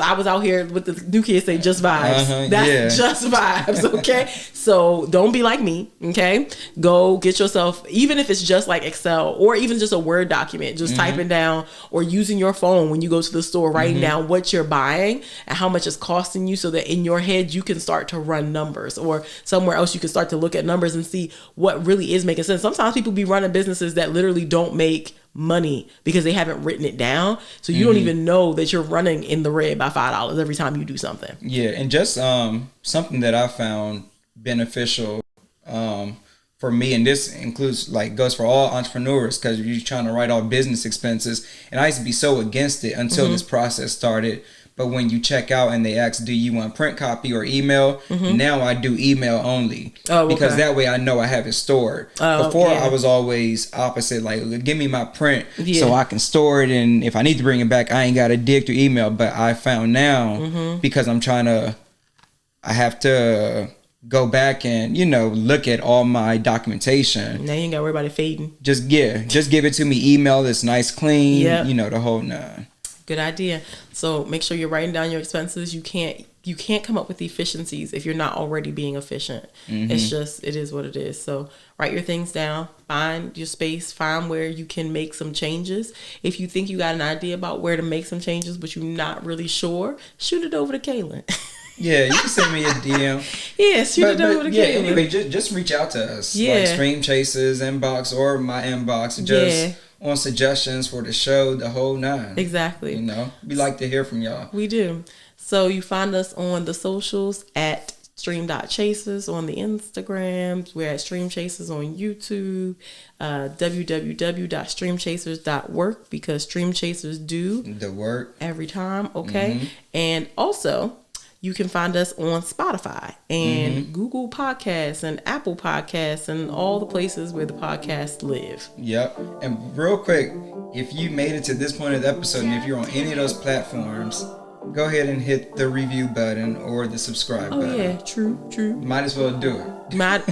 [SPEAKER 2] I was out here with the new kids say just vibes. That's just vibes, okay? So don't be like me, okay? Go get yourself, even if it's just like Excel or even just a Word document, just typing down or using your phone when you go to the store, writing down what you're buying and how much it's costing you so that in your head you can start to run numbers, or somewhere else you can start to look at numbers and see what really is making sense. Sometimes people be running businesses that literally don't make money because they haven't written it down, so you don't even know that you're running in the red by $5 every time you do something. Yeah,
[SPEAKER 1] and just something that I found beneficial for me, and this includes goes for all entrepreneurs, because you're trying to write off business expenses, and I used to be so against it until this process started. But when you check out and they ask, do you want print copy or email? Now I do email only. Because that way I know I have it stored. Before I was always opposite, like, give me my print so I can store it. And if I need to bring it back, I ain't got to dig through email. But I found now, because I have to go back and, look at all my documentation.
[SPEAKER 2] Now you ain't got to worry about it fading.
[SPEAKER 1] Just give it to me, email that's nice, clean, the whole nine.
[SPEAKER 2] Good idea. So make sure you're writing down your expenses. You can't come up with efficiencies if you're not already being efficient. It's just, it is what it is. So write your things down, find your space, find where you can make some changes. If you think you got an idea about where to make some changes, but you're not really sure, shoot it over to Kalan.
[SPEAKER 1] Yeah, you can send me a DM.
[SPEAKER 2] Yeah, shoot it over to Kalan.
[SPEAKER 1] Anyway, just reach out to us. Yeah. Like Stream Chasers inbox or my inbox. Just on suggestions for the show, the whole nine.
[SPEAKER 2] Exactly.
[SPEAKER 1] We like to hear from y'all.
[SPEAKER 2] We do. So you find us on the socials at stream.chasers on the Instagrams. We're at Stream Chasers on YouTube. www.streamchasers.work, because Stream Chasers do
[SPEAKER 1] the work
[SPEAKER 2] every time. Okay. And also, you can find us on Spotify and Google Podcasts and Apple Podcasts and all the places where the podcasts live.
[SPEAKER 1] Yep. And real quick, if you made it to this point of the episode, and if you're on any of those platforms, go ahead and hit the review button or the subscribe button. Oh yeah,
[SPEAKER 2] true.
[SPEAKER 1] Might as well do it.
[SPEAKER 2] Might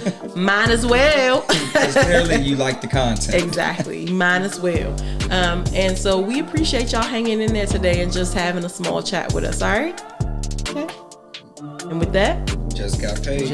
[SPEAKER 2] as well.
[SPEAKER 1] Because clearly you like the content.
[SPEAKER 2] Exactly. Might as well. And so we appreciate y'all hanging in there today and just having a small chat with us. All right? Okay. And with that,
[SPEAKER 1] just got paid.